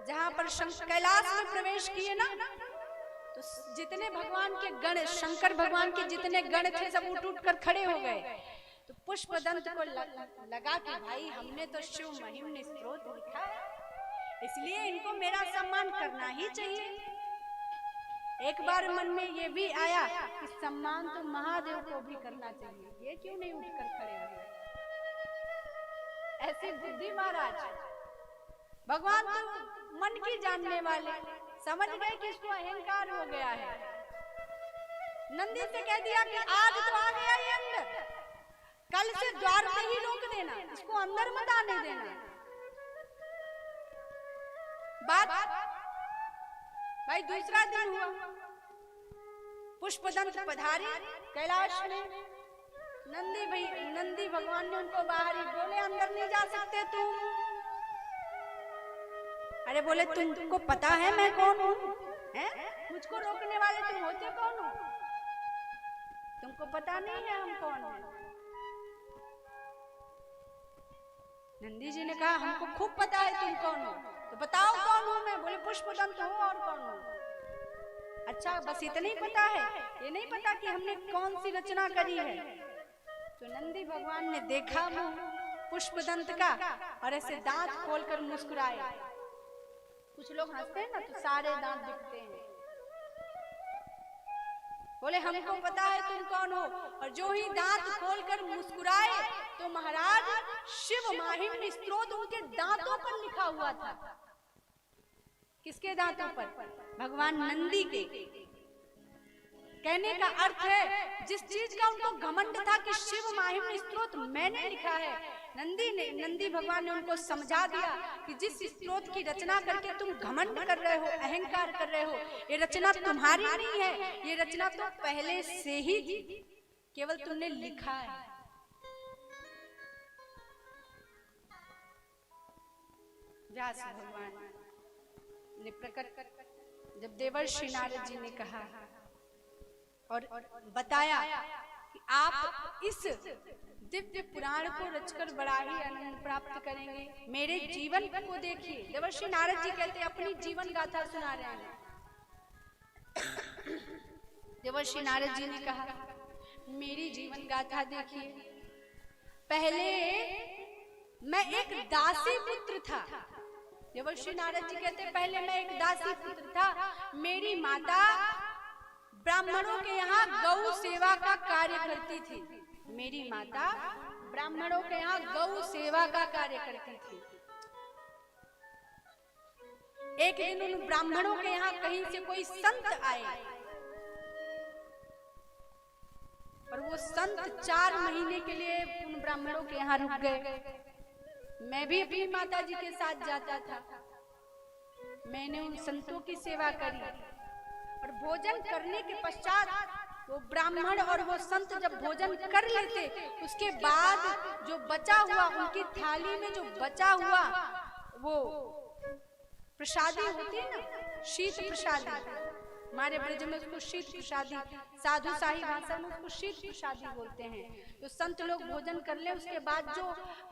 जहां पर कैलाश में प्रवेश किए ना, तो जितने भगवान के गण, शंकर भगवान के जितने गण थे सब उठ उठ कर खड़े हो गए। तो पुष्पदंत को लगा कि भाई हमने तो शिव महिम्न स्तोत्र लिखा है, इसलिए इनको मेरा सम्मान करना ही चाहिए। एक बार मन में ये भी आया कि सम्मान तो महादेव को भी करना चाहिए, ये क्यों नहीं उठकर खड़े हुए? ऐसी बुद्धि महाराज। भगवान तो मन की जानने वाले, समझ गए कि इसको अहंकार हो गया है। नंदी से कह दिया कि आग तो आ गया ये अंदर, कल से द्वार पे ही रोक देना, इसको अंदर मत आने देना। बात भाई दूसरा दिन हुआ, पुष्पदंत पधारे कैलाश में, नंदी भगवान ने उनको बाहर ही बोले, अंदर नहीं जा सकते तुम। अरे बोले तुमको पता है मैं कौन हूँ? मुझको रोकने वाले तुम होते कौन हो? तुमको पता नहीं है हम कौन हैं? नंदी जी ने कहा हमको खूब पता है तुम कौन हो, तो बताओ कौन हूँ मैं? बोले पुष्पदंत हो, और कौन हो? अच्छा बस इतना ही पता है, ये नहीं पता कि हमने कौन सी रचना करी है? तो नंदी भगवान ने देखा मुंह पुष्पदंत का और ऐसे दांत खोलकर मुस्कुराए। कुछ लोग हंसते हैं ना तो सारे दांत दिखते हैं। बोले हमको पता है तुम कौन हो, और जो ही दांत खोलकर मुस्कुराए तो महाराज शिव माहिम स्त्रोत उनके दांतों पर लिखा हुआ था। किसके दांतों पर? भगवान नंदी के। कहने का अर्थ है जिस चीज का उनको घमंड था कि शिव माहिम स्त्रोत मैंने लिखा है, नंदी भगवान ने उनको समझा दिया कि जिस स्त्रोत की रचना करके तुम घमंड कर रहे हो, अहंकार कर रहे हो, ये रचना तुम्हारी नहीं है, ये रचना तो पहले से ही थी, केवल तुमने लिखा है। व्यास भगवान ने प्रकट, जब देवर्षि नारद जी ने कहा और बताया कि आप इस दिव्य पुराण को रचकर बड़ा ही आनंद प्राप्त करेंगे, मेरे जीवन को देखिए। देवर्षि नारद जी कहते अपनी जीवन गाथा सुना रहे हैं। देवर्षि नारद जी ने कहा मेरी जीवन गाथा देखिए। पहले मैं एक दासी पुत्र था। देवर्षि नारद जी कहते पहले मैं एक दासी पुत्र था। मेरी माता ब्राह्मणों के यहाँ गौ सेवा का कार्य करती थी। मेरी माता ब्राह्मणों के यहाँ गौ सेवा का कार्य करती थी। एक दिन उन ब्राह्मणों के यहाँ कहीं से कोई संत आए और वो संत 4 महीने के लिए उन ब्राह्मणों के यहाँ रुक गए। मैं भी अपनी माता जी के साथ जाता था। मैंने उन संतों की सेवा करी और भोजन करने के पश्चात वो ब्राह्मण और वो संत जब भोजन कर लेते, उसके बाद जो बचा हुआ उनकी थाली में जो बचा हुआ वो प्रसादी होती है ना, शीत प्रसादी, हमारे ब्रज में उसको शीत प्रसादी, साधु शाही भाषा में उसको शीत प्रसादी बोलते हैं। तो संत लोग भोजन कर ले, उसके बाद जो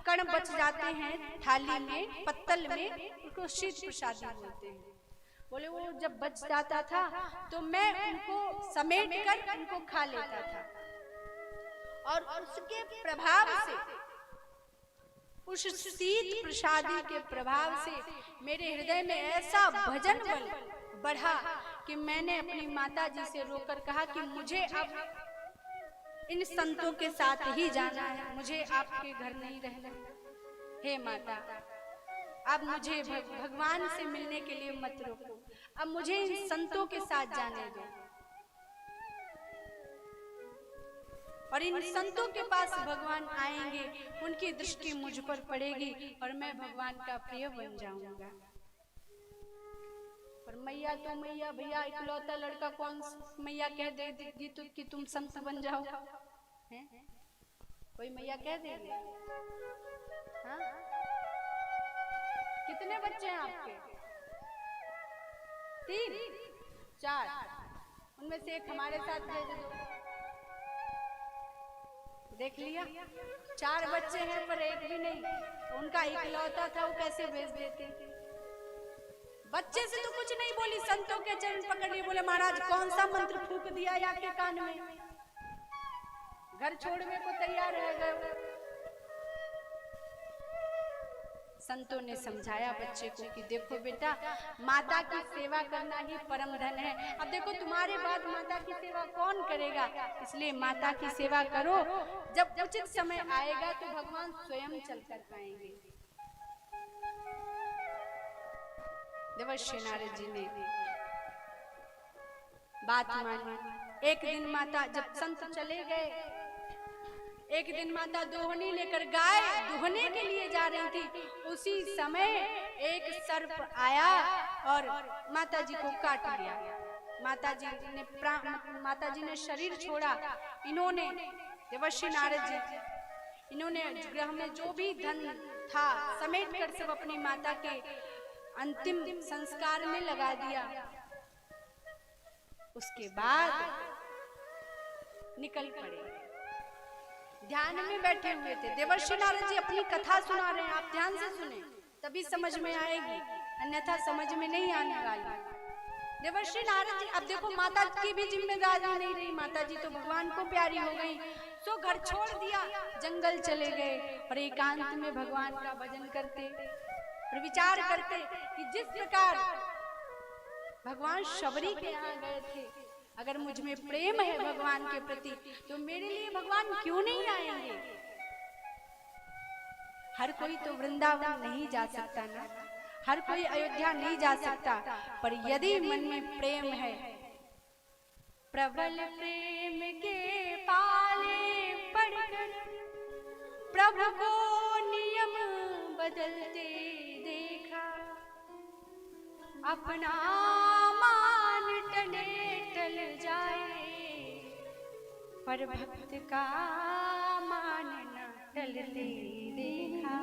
कण बच जाते हैं थाली में, पत्तल में, उसको शीत प्रसादी बोलते हैं। बोले वो जब बच जाता था तो मैं उनको समेट कर उनको खा लेता था और उसके प्रभाव से, उस शीत प्रसादी के प्रभाव से मेरे हृदय में ऐसा भजन बल बढ़ा कि मैंने अपनी माता जी से रोकर कहा कि मुझे अब इन संतों के साथ ही जाना है, मुझे आपके घर नहीं रहना। हे माता, अब मुझे भगवान से मिलने के लिए मत रोको, अब मुझे इन संतों के साथ जाने दो। और इन संतों के पास भगवान आएंगे, उनकी दृष्टि मुझ पर पड़ेगी और मैं भगवान का प्रिय बन जाऊंगा। और मैया तो मैया, भैया इकलौता लड़का कौन मैया कह देगी तो कि तुम संत बन जाओ? हैं? कोई मैया कह देगी? हाँ? कितने बच्चे हैं आपके? 3 4, उनमें से एक हमारे साथ भेज दो। देख लिया, 4 बच्चे हैं पर एक भी नहीं, तो उनका इकलौता था, वो कैसे भेज देते? बच्चे से तो कुछ नहीं बोली, संतों के चरण पकड़ लिए, बोले महाराज कौन सा मंत्र फूंक दिया आपके कान में? घर छोड़ने को तैयार रह गए। संतों ने समझाया बच्चे को कि देखो बेटा, माता की सेवा करना ही परम धन है। अब देखो तुम्हारे बाद माता की सेवा कौन करेगा, इसलिए माता की सेवा करो। जब उचित समय आएगा तो भगवान स्वयं चल कर पाएंगे। देवर्षि नारद जी ने बात मानी। एक दिन माता, जब संत चले गए, एक दिन माता दोहनी लेकर गाय दुहने के लिए जा रही थी। उसी समय एक सर्प आया और माता जी को काट लिया। माता जी ने शरीर छोड़ा। इन्होंने देवर्षि नारद जी इन्होंने गृह में जो भी धन था समेट कर सब अपनी माता के अंतिम संस्कार में लगा दिया। उसके बाद निकल पड़े, ध्यान में बैठे हुए थे। देवर्षि नारद जी अपनी कथा सुना रहे हैं, आप ध्यान से सुने तभी समझ में आएगी, अन्यथा समझ में नहीं आने वाली। देवर्षि नारद जी, अब देखो माता की भी जिम्मेदारी नहीं रही, माता जी तो भगवान को प्यारी हो गई, तो घर छोड़ दिया, जंगल चले गए और एकांत में भगवान का भजन करते और विचार करते कि जिस प्रकार भगवान शबरी के यहाँ गए थे, अगर मुझ में प्रेम है भगवान के प्रति तो मेरे लिए भगवान क्यों नहीं आएंगे। हर कोई तो वृंदावन नहीं जा सकता ना, हर कोई अयोध्या नहीं जा सकता, पर यदि मन में प्रेम है, प्रबल प्रेम के पाले पड़कर प्रभु को नियम बदलते देखा, अपना मान टले टल जाए पर भक्त का मान न टलते देखा।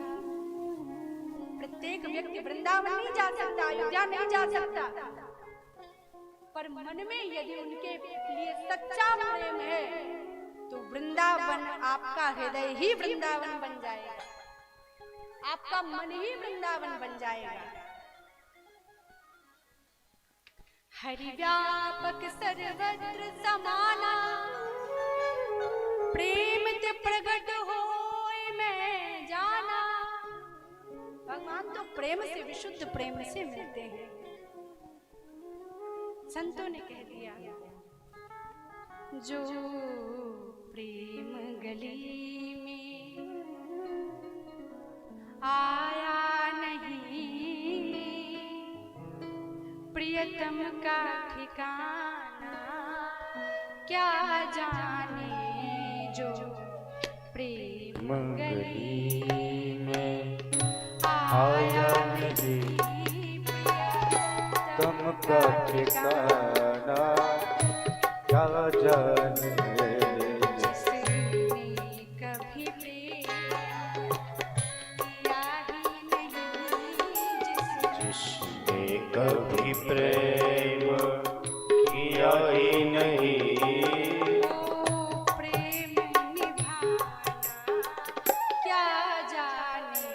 प्रत्येक व्यक्ति वृंदावन नहीं जा सकता, अयोध्या नहीं जा सकता, पर मन में यदि उनके लिए सच्चा प्रेम है तो वृंदावन, आपका हृदय ही वृंदावन बन जाएगा, आपका मन ही वृंदावन बन जाएगा। हरि व्यापक सर्वत्र समाना, प्रेम ते प्रगट होए मैं जाना। भगवान तो प्रेम से, विशुद्ध प्रेम से मिलते हैं। संतों ने कह दिया, जो प्रेम गली में आया नहीं, प्रियतम का ठिकाना क्या जाने, जो प्रेम गली में आया नहीं, तुमका ठिकाना क्या जाने, जिसने कभी प्रेम किया ही नहीं, जिसने कभी प्रेम किया ही नहीं, वो प्रेम निभाना क्या जाने,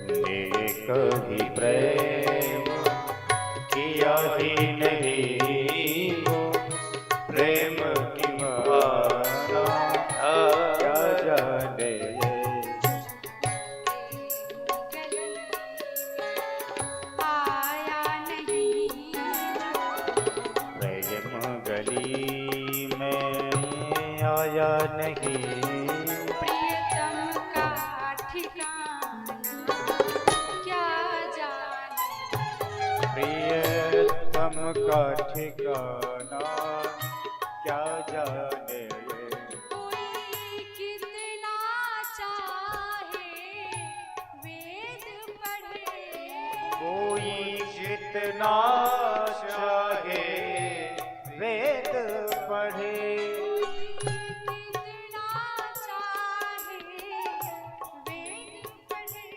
ने कभी प्रेम किया ही नहीं, वो प्रेम की माना क्या जाने, आया नहीं, प्रेम गली में आया नहीं, प्रियतम का ठिकाना क्या जाने, प्रियतम का ठिकाना क्या जाने, कोई कितना चाहे वेद पढ़े, कोई जितना चाहे वेद पढ़े, कितना चाहे वेद पढ़े,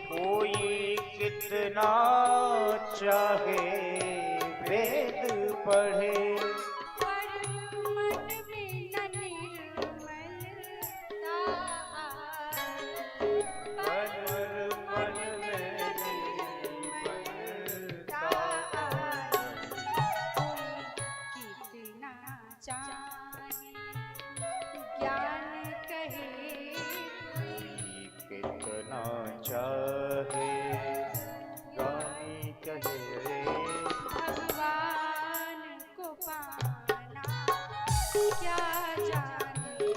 कोई कितना चाहे वेद पढ़े, पर मन में न निर्मलता आए, मन में निर्मलता आए, कितना चाहे ज्ञान कहे, कितना चाहे गानी कहे, भगवान को पाना क्या जाने,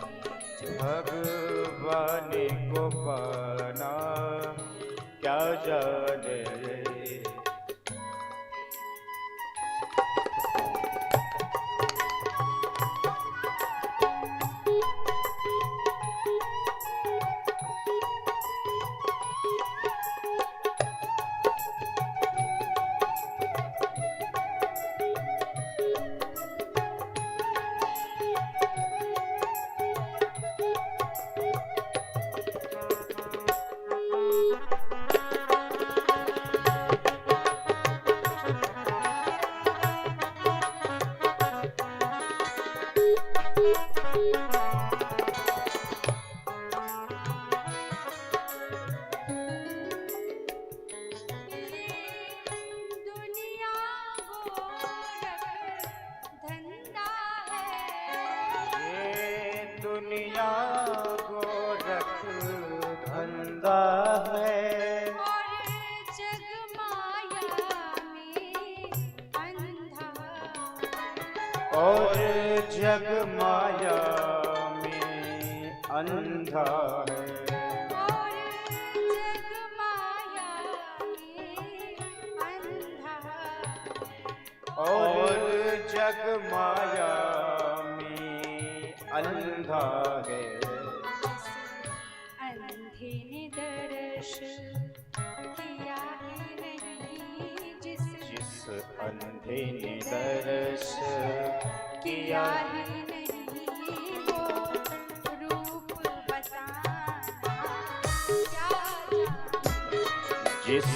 जो भगवान को पाना क्या जाने, अंधा है और जग माया में अंधा और जग माया में अंधा है और जग माया में अंधा है। और जग माया में अंधे ने दर्श किया ही नहीं जिस अंधे ने दर्श किया ही नहीं वो रूप बताना क्या जाने। जिस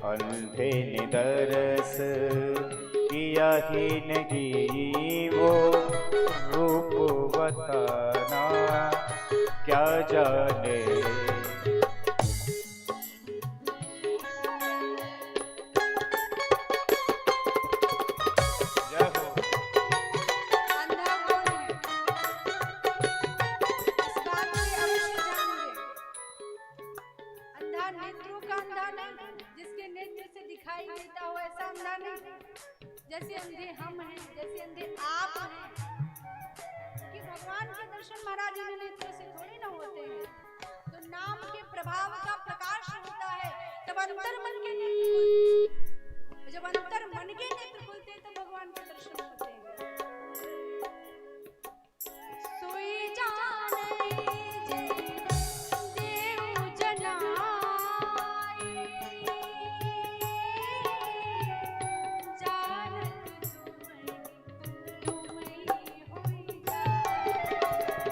अंधे ने दर्श किया ही नहीं वो रूप बताना क्या जाने। जय हो। अंधा कौन है? इस बात को अवश्य जानिए। अंधा नेत्रों का अंधा नहीं, जिसके नेत्र से दिखाई देता हो ऐसा अंधा नहीं। जैसे अंधे हम हैं, जैसे अंधे आप हैं, कि भगवान के दर्शन महाराज इन नेत्रों से थोड़ी ना होते हैं। तो नाम के प्रभाव का प्रकाश होता है तब अंतर मन के नेत्र खुलते हैं। जब अंतर मन के नेत्र खुलते हैं तो भगवान के दर्शन होते हैं। सोई जाने जे देव जनाए जानत तुम्हें होई जाए।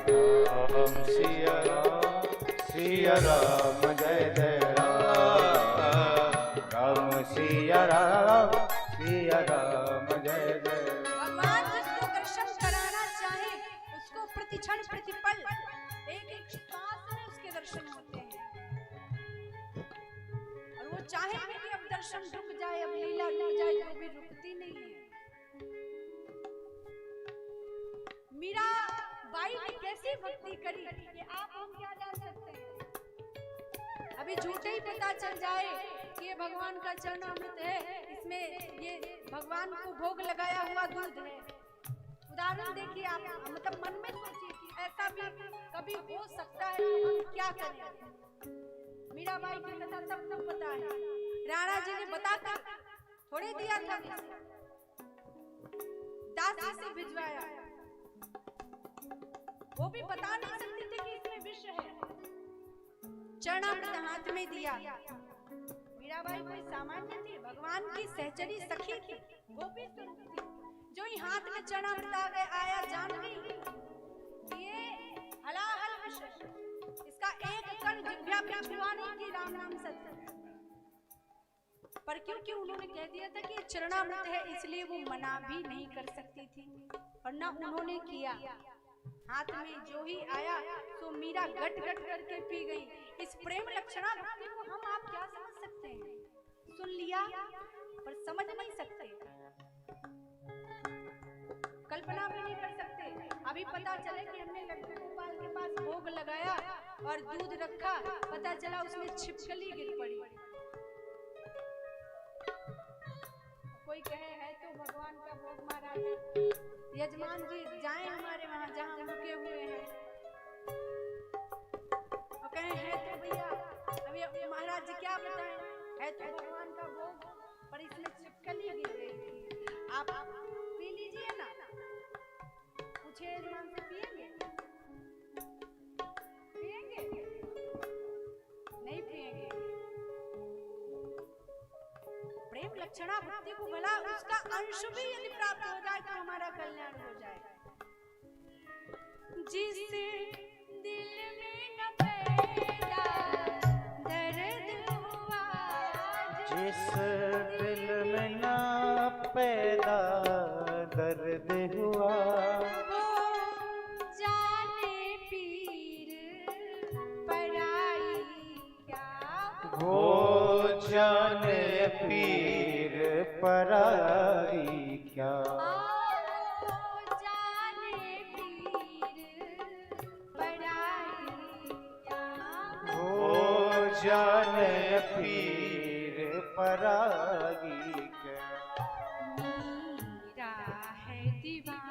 राम सिया राम जय जय राम। राम सिया राम जय जय। भगवान जिसको दर्शन कराना चाहे उसको प्रतिक्षण प्रतिपल एक एक श्वास में उसके दर्शन होते हैं। और वो चाहे भी कि अब दर्शन रुक जाए, अब लीला रुक जाए, तो भी रुकती नहीं है। मीरा बाई ने कैसी भक्ति करी ये आप हम क्या जान सकते हैं। अभी झूठे ही पता चल जाए कि ये भगवान का चरणामृत है, इसमें ये भगवान को भोग लगाया हुआ दूध है। उदाहरण देखिए आप, मतलब मन में सोचिए कि ऐसा भी कभी हो सकता है, तो हम क्या करें। मीराबाई की कथा सबको पता है। राणा जी ने बताकर थोड़े दिया था, दासी से भिजवाया। वो भी बता नहीं सकती थी कि इसमें विष है। चरणामृत हाथ में दिया। मीराबाई कोई सामान्य थी, भगवान की सहचरी सखी थी, गोपी स्वरूप थी। जो ही हाथ में चरणामृत आया जान गई ये हलाहल विष है। इसका एक कण जिह्वा पे छुआ नहीं कि राम नाम सत्य है। पर क्योंकि उन्होंने कह दिया था कि चरणामृत है, इसलिए वो मना भी नहीं कर सकती थी और ना उन्होंने किया। हाथ में जो ही आया तो मीरा गट गट करके पी गई। इस प्रेम लक्षणा भक्ति को हम आप क्या समझ सकते हैं? सुन लिया पर समझ नहीं सकते, कल्पना भी नहीं कर सकते। अभी पता चले कि हमने लड्डू गोपाल के पास भोग लगाया और दूध रखा, पता चला उसमें छिपकली गिर पड़ी। कोई कहे है तो भगवान का भोग महाराज यजमान जी जाएं हमारे वहां जहां रुके हुए हैं, और कहे है तो भैया अभी महाराज जी क्या बताएं, है तो भगवान का भोग पर इसमें छिपकली गिर गई थी, आप पी लीजिए ना। पूछे यजमान से पिएंगे? पिएंगे? नहीं पिएंगे। प्रेम लक्षणा भक्ति को भला उसका अंश भी यदि प्राप्त हो जाए तो हमारा कल्याण हो जाए। जिस दिल में न पैदा दर्द हुआ, जिस दिल में न पैदा दर्द हुआ, वो जाने पीर पराई क्या, वो जाने पीर पराई क्या, जाने पीर पराई क्या, वो जाने पीर परागी क्या। मीरा है दीवानी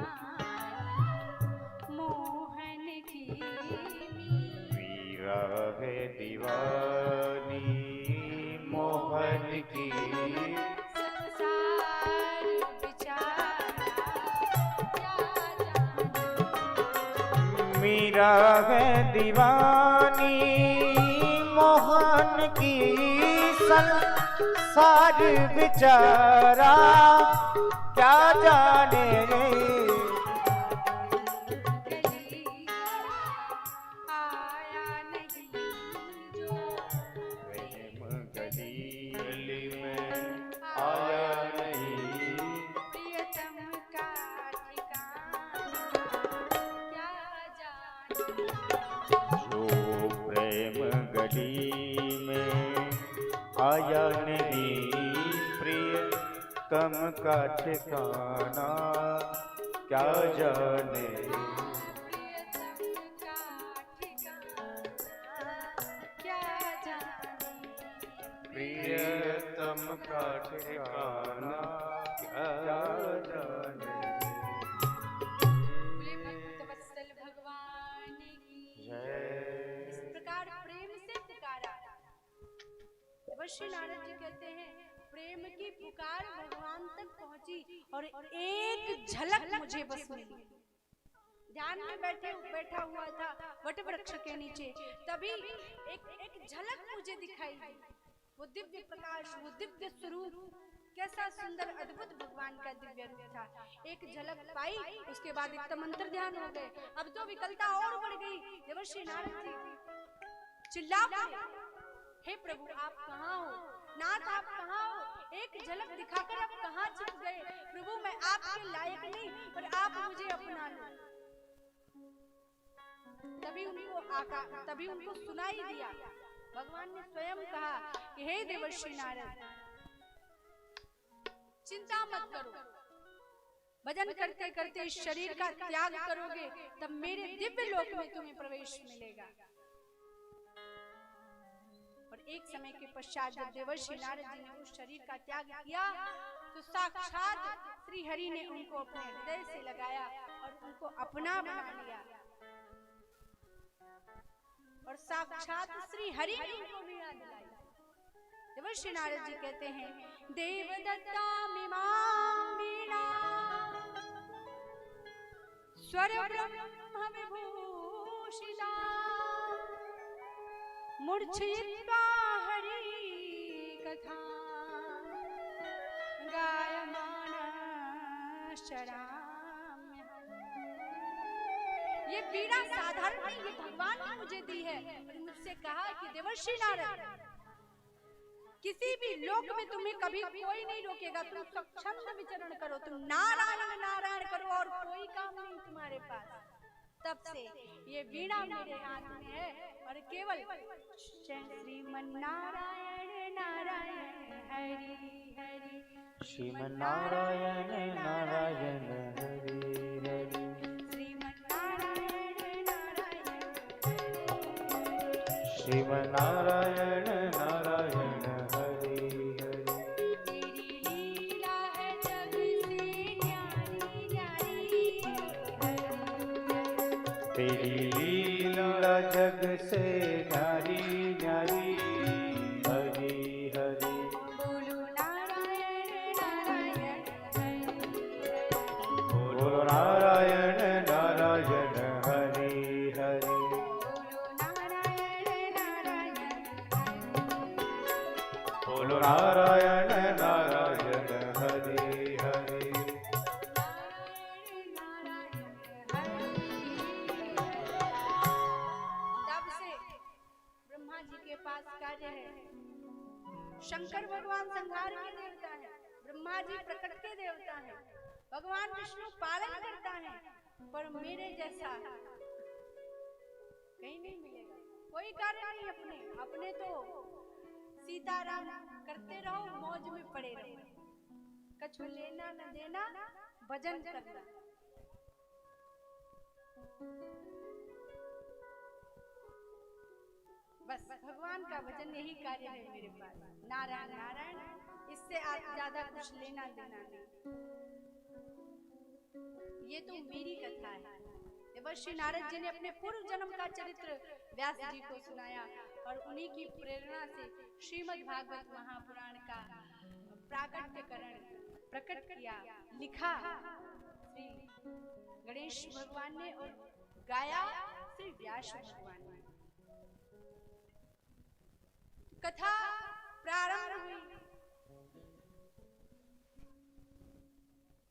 मोहन की, मीरा है दीवानी मोहन की, संसार बिचारा क्या जाने। मीरा है दीवानी मोहन की, संसार बिचारा क्या जाने। आया नहीं जो प्रेम गली में आया नहीं, प्रियतम का ठिकाना क्या जाने। जो प्रेम गली में आया नहीं, प्रियतम का ठिकाना क्या जाने। प्रियतम का ठिकाना क्या जाने। प्रियतम का ठिकाना क्या जाने। बोले भक्तवत्सल भगवान की जय। इस प्रकार प्रेम से पुकारा। देवर्षि नारद जी कहते हैं प्रेम की पुकार भगवान तक पहुंची और एक झलक मुझे बस मिली। ध्यान में बैठा हुआ था वट वृक्ष के नीचे, तभी एक झलक मुझे दिखाई दी। वो दिव्य प्रकाश, वो दिव्य स्वरूप, कैसा सुंदर अद्भुत भगवान का दिव्य रूप था। एक झलक पाई, उसके बाद एकदम अंतर ध्यान हो गए। अब तो विकलता और बढ़ गई। देवर्षि नारद जी चिल्ला पड़े, हे प्रभु आप कहाँ हो, नाथ आप कहाँ हो, एक झलक दिखाकर आप कहाँ छिप गए। प्रभु मैं आपके लायक नहीं और आप मुझे अपना लो। तभी उनको सुनाई दिया। भगवान ने स्वयं कहा कि हे देवर्षि नारद चिंता मत करो, भजन करते करते इस शरीर का त्याग करोगे तब मेरे दिव्य लोक में तुम्हें प्रवेश मिलेगा। और एक समय के पश्चात जब देवर्षि नारद जी ने उस शरीर का त्याग किया तो साक्षात श्री हरि ने उनको अपने हृदय से लगाया और उनको अपना बना लिया। और साक्षात श्री हरि ने उनको वीणा दिलाई। देवर्षि नारद जी कहते हैं देवदत्ता मिमां वीणा स्वर ब्रह्म विभूषिता मूर्छयित्वा हरि कथा गायमाना शराम्य। ये वीणा साधारण नहीं, ये भगवान ने मुझे दी है। और मुझसे कहा कि देवर्षि नारद किसी भी लोक में तुम्हें कभी कोई नहीं रोकेगा, तुम स्वच्छंद विचरण करो, तुम नारायण नारायण करो और कोई काम नहीं तुम्हारे पास। तब से ये वीणा मेरे हाथ में है और केवल श्रीमन्नारायण नारायण हरि हरि, श्रीमन्नारायण नारायण हरि हरि, श्रीमन्नारायण नारायण श्रीमन्नारायण नारायण हरि हरि। तेरी लीला है जग से न्यारी न्यारी, तेरी लीला जग से न्यारी न्यारी, हरि हरि। बोलो नारायण नारायण हरि बोलो नारायण नारायण हरि हरि, बोलो नारायण नारायण बोलो नारायण नारायण हरि हरि। तब से ब्रह्मा जी के पास कार्य है। शंकर भगवान संहार के देवता है, ब्रह्मा जी प्रकट के देवता है, भगवान विष्णु पालन करता है, पर मेरे जैसा कहीं नहीं मिलेगा। कोई कार्य नहीं अपने तो सीताराम करते रहो, मौज में पड़े रहो, कछु लेना न देना, भजन करना। बस भगवान का भजन यही कार्य है मेरे पास। नारायण नारायण, इससे आप ज्यादा कुछ लेना देना नहीं। ये तो मेरी कथा है। देवर्षि नारद जी ने अपने पूर्व जन्म का चरित्र व्यास जी को सुनाया और उन्हीं की प्रेरणा से श्रीमद् भागवत महापुराण का प्राकट्यकरण प्रकट किया, लिखा श्री गणेश भगवान ने और गाया श्री व्यास भगवान ने। कथा प्रारंभ हुई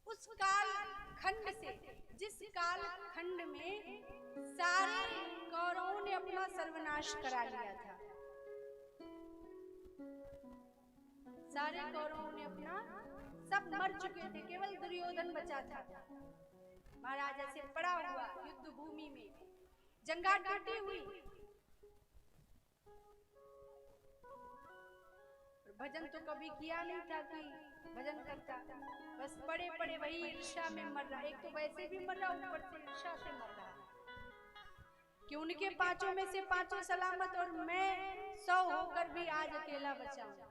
उस काल खंड से जिस काल खंड में सारे कौरवों ने अपना सर्वनाश करा लिया था। सारे कौरवों ने अपना, सब मर चुके थे, केवल दुर्योधन बचा था। महाराज ऐसे पड़ा हुआ युद्ध भूमि में, जंगा टूटी हुई। भजन तो कभी किया नहीं था कि भजन करता, बस पड़े पड़े वही ईर्ष्या में मर रहा। एक तो वैसे भी मर रहा, ऊपर से ईर्ष्या से मर रहा कि उनके पांचों में से पांचों सलामत और मैं 100 होकर भी आज अकेला बचा हूं।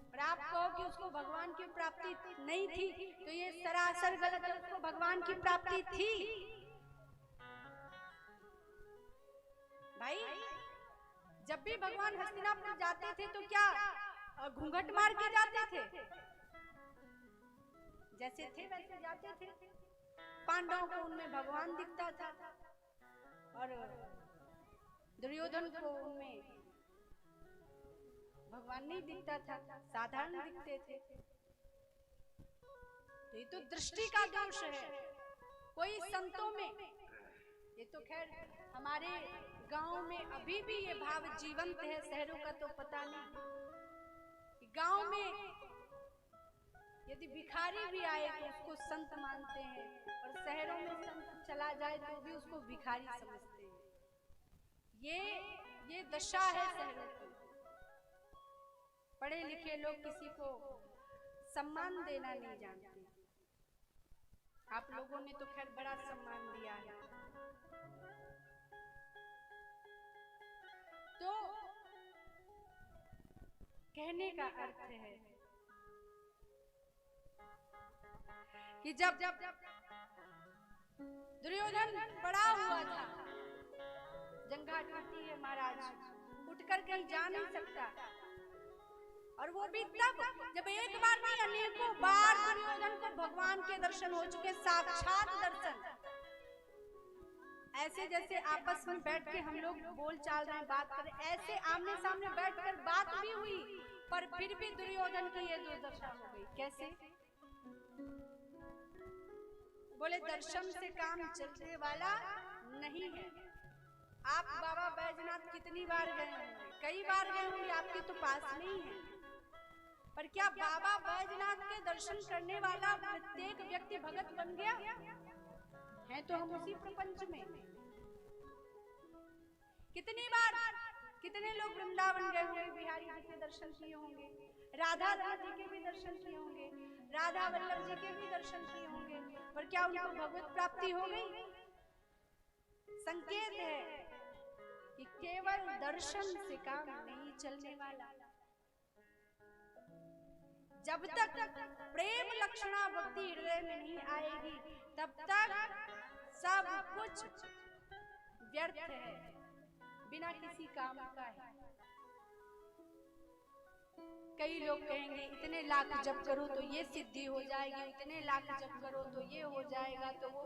और आप कहो कि उसको भगवान की प्राप्ति नहीं थी, तो ये सरासर गलत है। उसको भगवान की प्राप्ति थी भाई। जब भी भगवान हस्तिनापुर जाते थे तो क्या घूंघट मार के जाते थे? जैसे थे वैसे जाते थे। पांडवों को उनमें भगवान दिखता था और दुर्योधन को उनमें भगवान नहीं दिखता था, साधारण दिखते थे। तो ये तो दृष्टि का दोष है। कोई संतों में, ये तो खैर हमारे गांव में अभी भी ये भाव जीवंत है, शहरों का तो पता नहीं। गांव में यदि भिखारी भी आए तो उसको संत मानते हैं, और शहरों में संत चला जाए तो भी उसको भिखारी समझते हैं। ये दशा है शहरों की। पढ़े लिखे लोग किसी को सम्मान देना नहीं जानते। आप लोगों ने तो खैर बड़ा सम्मान दिया है। तो कहने का अर्थ है कि जब दुर्योधन पड़ा हुआ था, जंघा टूटी है महाराज, उठकर कहीं जा नहीं सकता, और वो भी तब जब एक बार नहीं अनेकों बार दुर्योधन को भगवान के दर्शन हो चुके, साक्षात दर्शन। ऐसे जैसे आपस में बैठ के हम लोग बोल चाल रहे हैं, बात कर रहे, ऐसे आमने सामने बैठकर बात भी हुई, पर फिर भी दुर्योधन की ये दुर्दशा हो गई। कैसे? बोले दर्शन से काम चलने वाला नहीं है। आप बाबा बैजनाथ कितनी बार गए होंगे? कई बार गए होंगे, आपके तो पास नहीं है। पर क्या बाबा बैजनाथ के दर्शन करने वाला प्रत्येक व्यक्ति भगत बन गया है? तो हम उसी प्रपंच में कितनी बार, कितने लोग वृंदावन गए होंगे, बिहारी जी के दर्शन किए होंगे, राधा जी के भी दर्शन किए होंगे, राधा वल्लभ जी के भी दर्शन किए होंगे, पर क्या उनको भगवत प्राप्ति हो गई? संकेत है कि केवल दर्शन से काम नहीं चलने वाला। जब तक प्रेम लक्षणा भक्ति हृदय में नहीं आएगी, तब तक सब कुछ व्यर्थ है, बिना किसी काम का है। कई लोग कहेंगे इतने लाख जप करो तो ये सिद्धि हो जाएगी, इतने लाख जप करो तो ये हो जाएगा, तो वो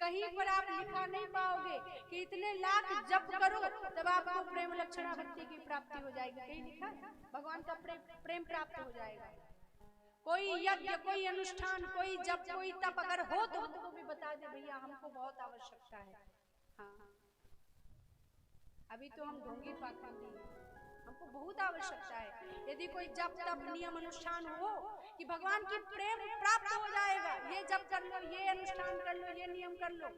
कहीं पर आप लिखा नहीं पाओगे कि इतने लाख जप करो तब आपको प्रेम लक्षणा भक्ति की प्राप्ति हो जाएगी। कहीं लिखा है भगवान का प्रेम प्राप्त हो जाएगा? कोई यज्ञ, कोई अनुष्ठान, कोई जप, कोई तप अगर हो तो हमको भी बता दे भैया, हमको बहुत आवश्यकता है। हाँ, अभी तो हम ढोंगी पाखंडी हैं, हमको बहुत आवश्यकता है। यदि कोई जप तप नियम अनुष्ठान हो कि भगवान की प्रेम प्राप्त हो जाएगा, ये जप कर लो, ये अनुष्ठान कर लो, ये नियम कर लो,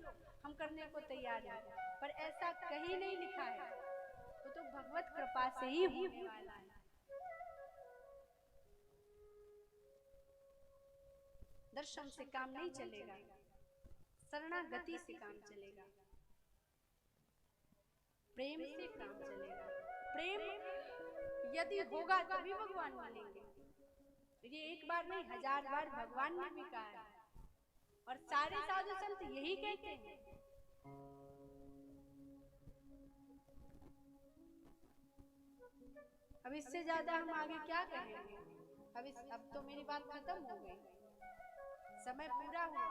हम करने को तैयार हैं। पर ऐसा कहीं नहीं लिखा है, वो तो भगवत कृपा से ही होने वाला है। दर्शन से काम नहीं चलेगा, शरणागति से काम चलेगा। प्रेम से काम चलेगा। प्रेम यदि होगा तभी भगवान मिलेंगे। ये एक बार नहीं 1000 बार भगवान ने भी कहा है और सारे साधु संत यही कहते हैं। अब इससे ज्यादा हम आगे क्या कहेंगे? अब तो मेरी बात खत्म हो गई, समय पूरा हुआ।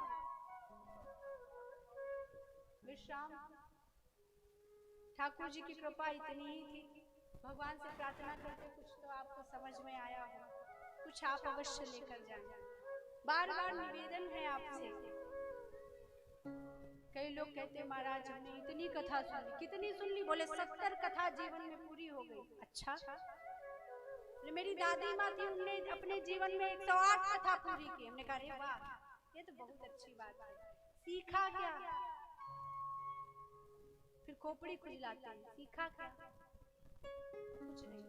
विश्राम। ठाकुर जी की कृपा इतनी ही थी। भगवान से प्रार्थना करके कुछ तो आपको समझ में आया हो, कुछ आप अवश्य लेकर जाएं। बार बार निवेदन है आपसे। कई लोग कहते हैं महाराज हमने इतनी कथा सुन ली। कितनी सुन ली? बोले 70 कथा जीवन में पूरी हो गई। अच्छा, मेरी दादी माँ थी, उनने अपने जीवन में 108 कथा पूरी की। हमने कहा अरे वाह, ये तो बहुत अच्छी बात है। सीखा क्या? फिर खोपड़ी खुजलाते हैं। सीखा क्या? कुछ नहीं।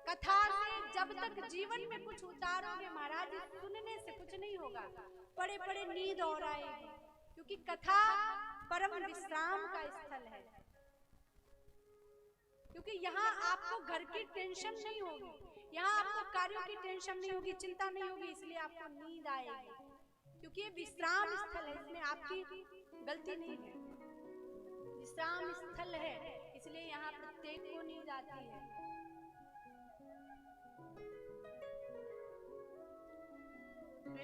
कथा से जब तक जीवन में कुछ उतारोगे महाराज, सुनने से कुछ नहीं होगा। पड़े पड़े नींद और आएगी, क्योंकि कथा परम विश्राम का स्थल है। क्योंकि यहाँ आपको घर की टेंशन नहीं होगी, यहाँ आपको कार्यों की टेंशन नहीं होगी, चिंता नहीं होगी, इसलिए आपको नींद आएगी। क्योंकि ये विश्राम स्थल है, इसमें आपकी गलती नहीं है। विश्राम स्थल है, इसलिए यहाँ प्रत्येक को नींद आती है।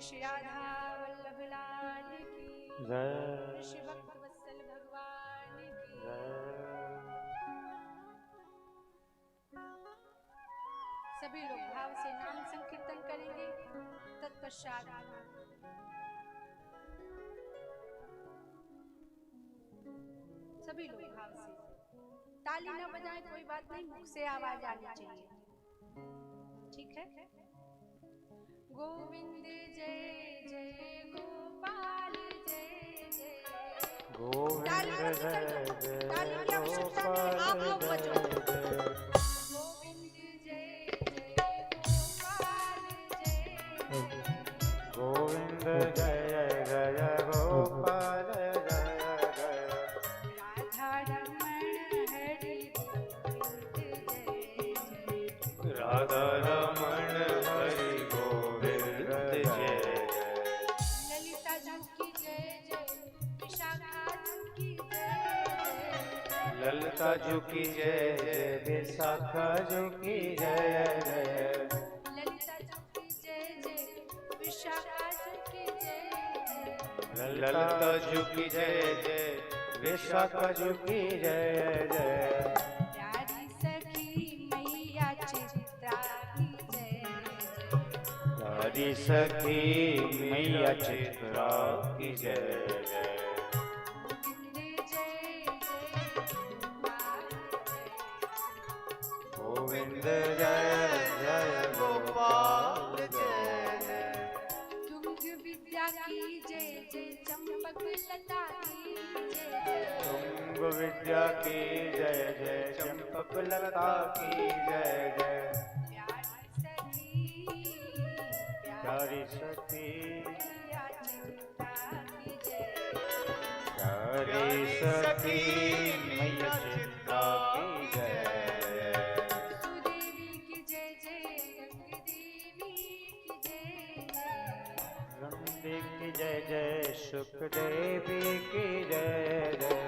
श्री राधा वल्लभ लाल की जय, श्री भक्त वत्सल भगवान की जय। सभी लोग भाव से नाम संकीर्तन करेंगे। तत्पश्चात सभी लोग भाव से ताली न बजाएं, कोई बात नहीं, मुख से आवाज आनी चाहिए। ठीक है? गोविंद जय जय गोपाल जय जय गोविंद जय जय ताली की आवश्यकता नहीं, आप लोग बजो। गोविंद जय जय गोपाल जय जय गोविंद जय जय गोपाल जय जय राधा रमण हरि गोविंद जय जय राधा रमण हरि गोविंद जय जय ललिता जी की जय जय विशाखा जी की जय जय ललिता जी की जय जय विशाखा जी की जय जय ललिता जी की जय जय विशाखा जी की जय जय ललिता जी की जय जय विशाखा जी की जय जय प्यारी सखी मैया चित्रा की जय जय प्यारी सखी मैया चित्रा की जय जय गोविंद जय जय गोपाल गोविंद जय जय गोपाल जय जय तुंग विद्या की जय जय चंपक लता की जय जय तुंग विद्या की जय जय चंपक लता की जय जय प्यारी सखी प्यारी सखी मैया चित्रा की जय प्यारी सखी मैया चित्रा की जय सुदेवी की जय जय रंग देवी की जय जय नंदी की जय जय सुखदेवी की जय जय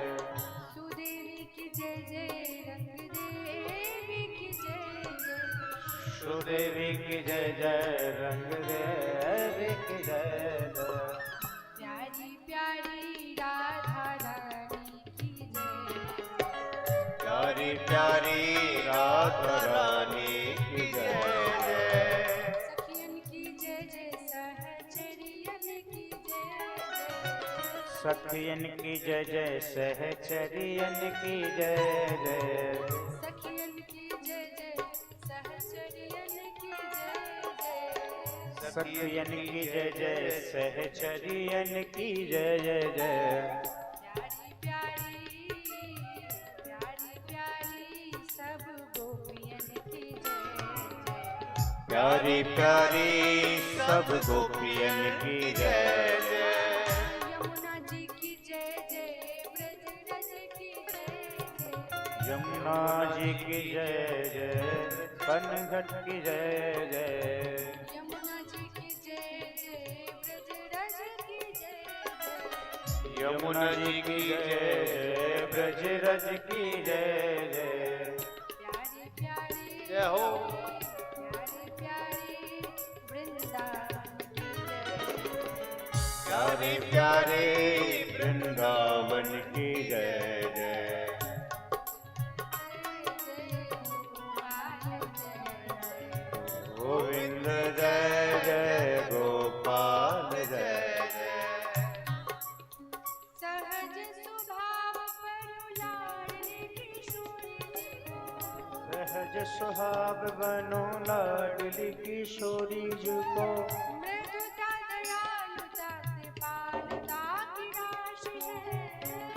सुदेवी की जय जय रंग देवी की जय जय सुदेवी की जय जय रंग देवी की जय जय प्यारी प्यारी राधा रानी की जय प्यारी प्यारी राधा रानी की जय जय सखियन की जय जय सहचरियन की जय जय सखियन की जय जय सहचरियन की जय जय सखियन की जय जय सहचरियन की जय जय सखियन की जय जय सहचरियन की जय जय प्यारी प्यारी प्यारी प्यारी सब गोपियन की जय जय प्यारी प्यारी सब गोपियन की जय जय यमुना जी की जय जय ब्रज रज यमुना जी की जय जय, कनघट की जय जय। यमुना जी की जय जय, ब्रजरज की जय जय। यमुना जी की जय जय, ब्रजरज की जय जय। प्यारी प्यारी जय हो। प्यारी प्यारी वृंदावन की जय। प्यारे प्यारे वृंदावन की जय जय। गोविंद जय जय, गोपाल जय जय। सहज स्वभाव पर लाडली किशोरी जी को। सहज सुहाग बनो लाडली किशोरी जी को। मृदुता दयालुता से पालता की राशि है।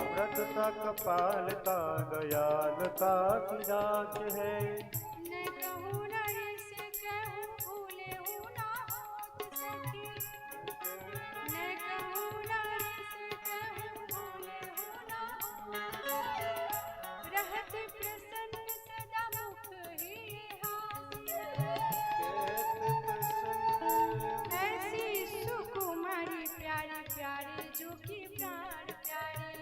मृदुता कपालता दयालुता की राज है। न कहूँ न इसे कहूँ, भूले हूँ ना होत सकी। न कहूँ न इसे कहूँ, भूले हूँ ना होत सकी। रहत प्रसन्न सदा मुख ही हास्य। ऐसी सुकुमारी प्यारी प्यारी जो कि प्राण प्यारी।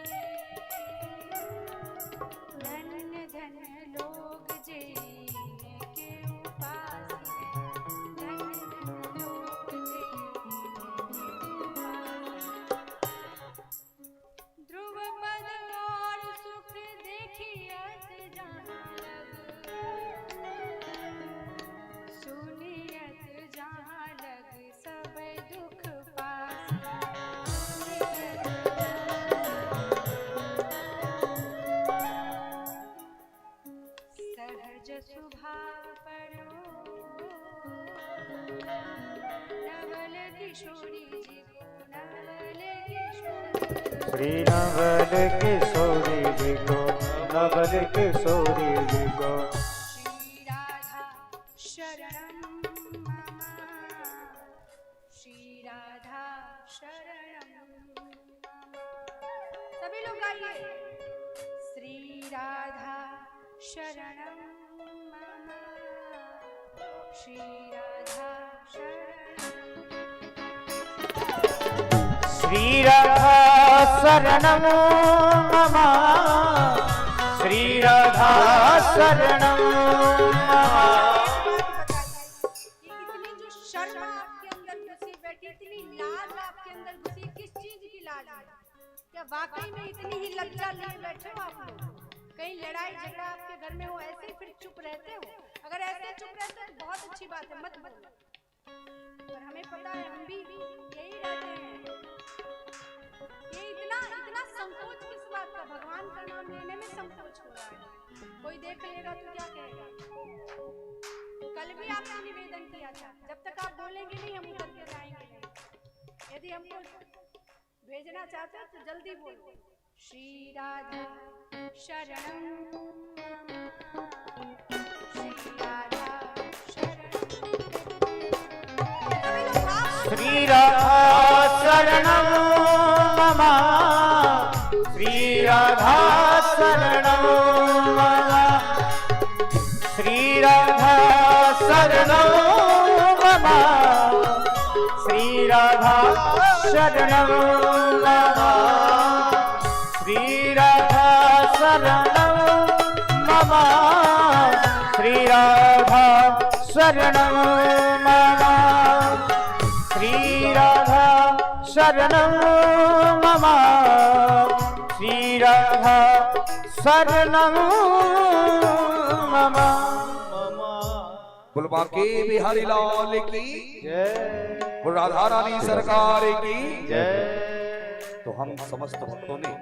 धन्य धन्य लोग जिनके उपास हैं। धन्य धन्य लोग जिनके उपास हैं। ध्रुव पद और सुख देखियत जहाँ लग। सुनियत जहाँ लग सब दुख पास। सहज स्वभाव परो नवल किशोरी जी को। नवल किशोरी श्री नवल किशोरी जी को। नवल किशोरी जी को। श्री राधा शरणं मम। श्री राधा शरणं मम। सभी लोग गाइए। श्री राधा शरणं मम। श्री राधा शरणं। श्री राधा शरणं मम। श्री राधा शरणं मम। ये इतनी जो शर्म आपके अंदर घुसी बैठी, इतनी लाज आपके अंदर घुसी, किस चीज की लाज है? क्या वाकई में इतनी ही लज्जा लिए बैठे हो आप लोग? कहीं लड़ाई झगड़ा आपके घर में हो, ऐसे ही फिर चुप रहते हो? अगर ऐसे चुप रहते हो तो बहुत अच्छी बात है, मत बोलो। पर हमें पता है, हम भी यही रहते हैं। ये इतना इतना संकोच किस बात का? भगवान का नाम लेने में संकोच हो रहा है। कोई देख लेगा तो क्या कहेगा? कल भी आपने निवेदन किया था, जब तक आप बोलेंगे नहीं हम उतर के जाएंगे नहीं। यदि हमको भेजना चाहते हो तो जल्दी बोलो। श्री राधा शरणं मम। श्री राधा शरणं। श्री राधा शरणं मम। श्री राधा शरणं मम। श्री राधा शरणं मम। श्री राधा शरणं मम। श्री राधा शरणं मम। श्री राधा शरणं मम। श्री राधा शरणं मम। श्री राधा शरणं मम। बोल बांके बिहारी लाल की जय। बोल राधा रानी सरकार की जय। तो हम समस्त भक्तों ने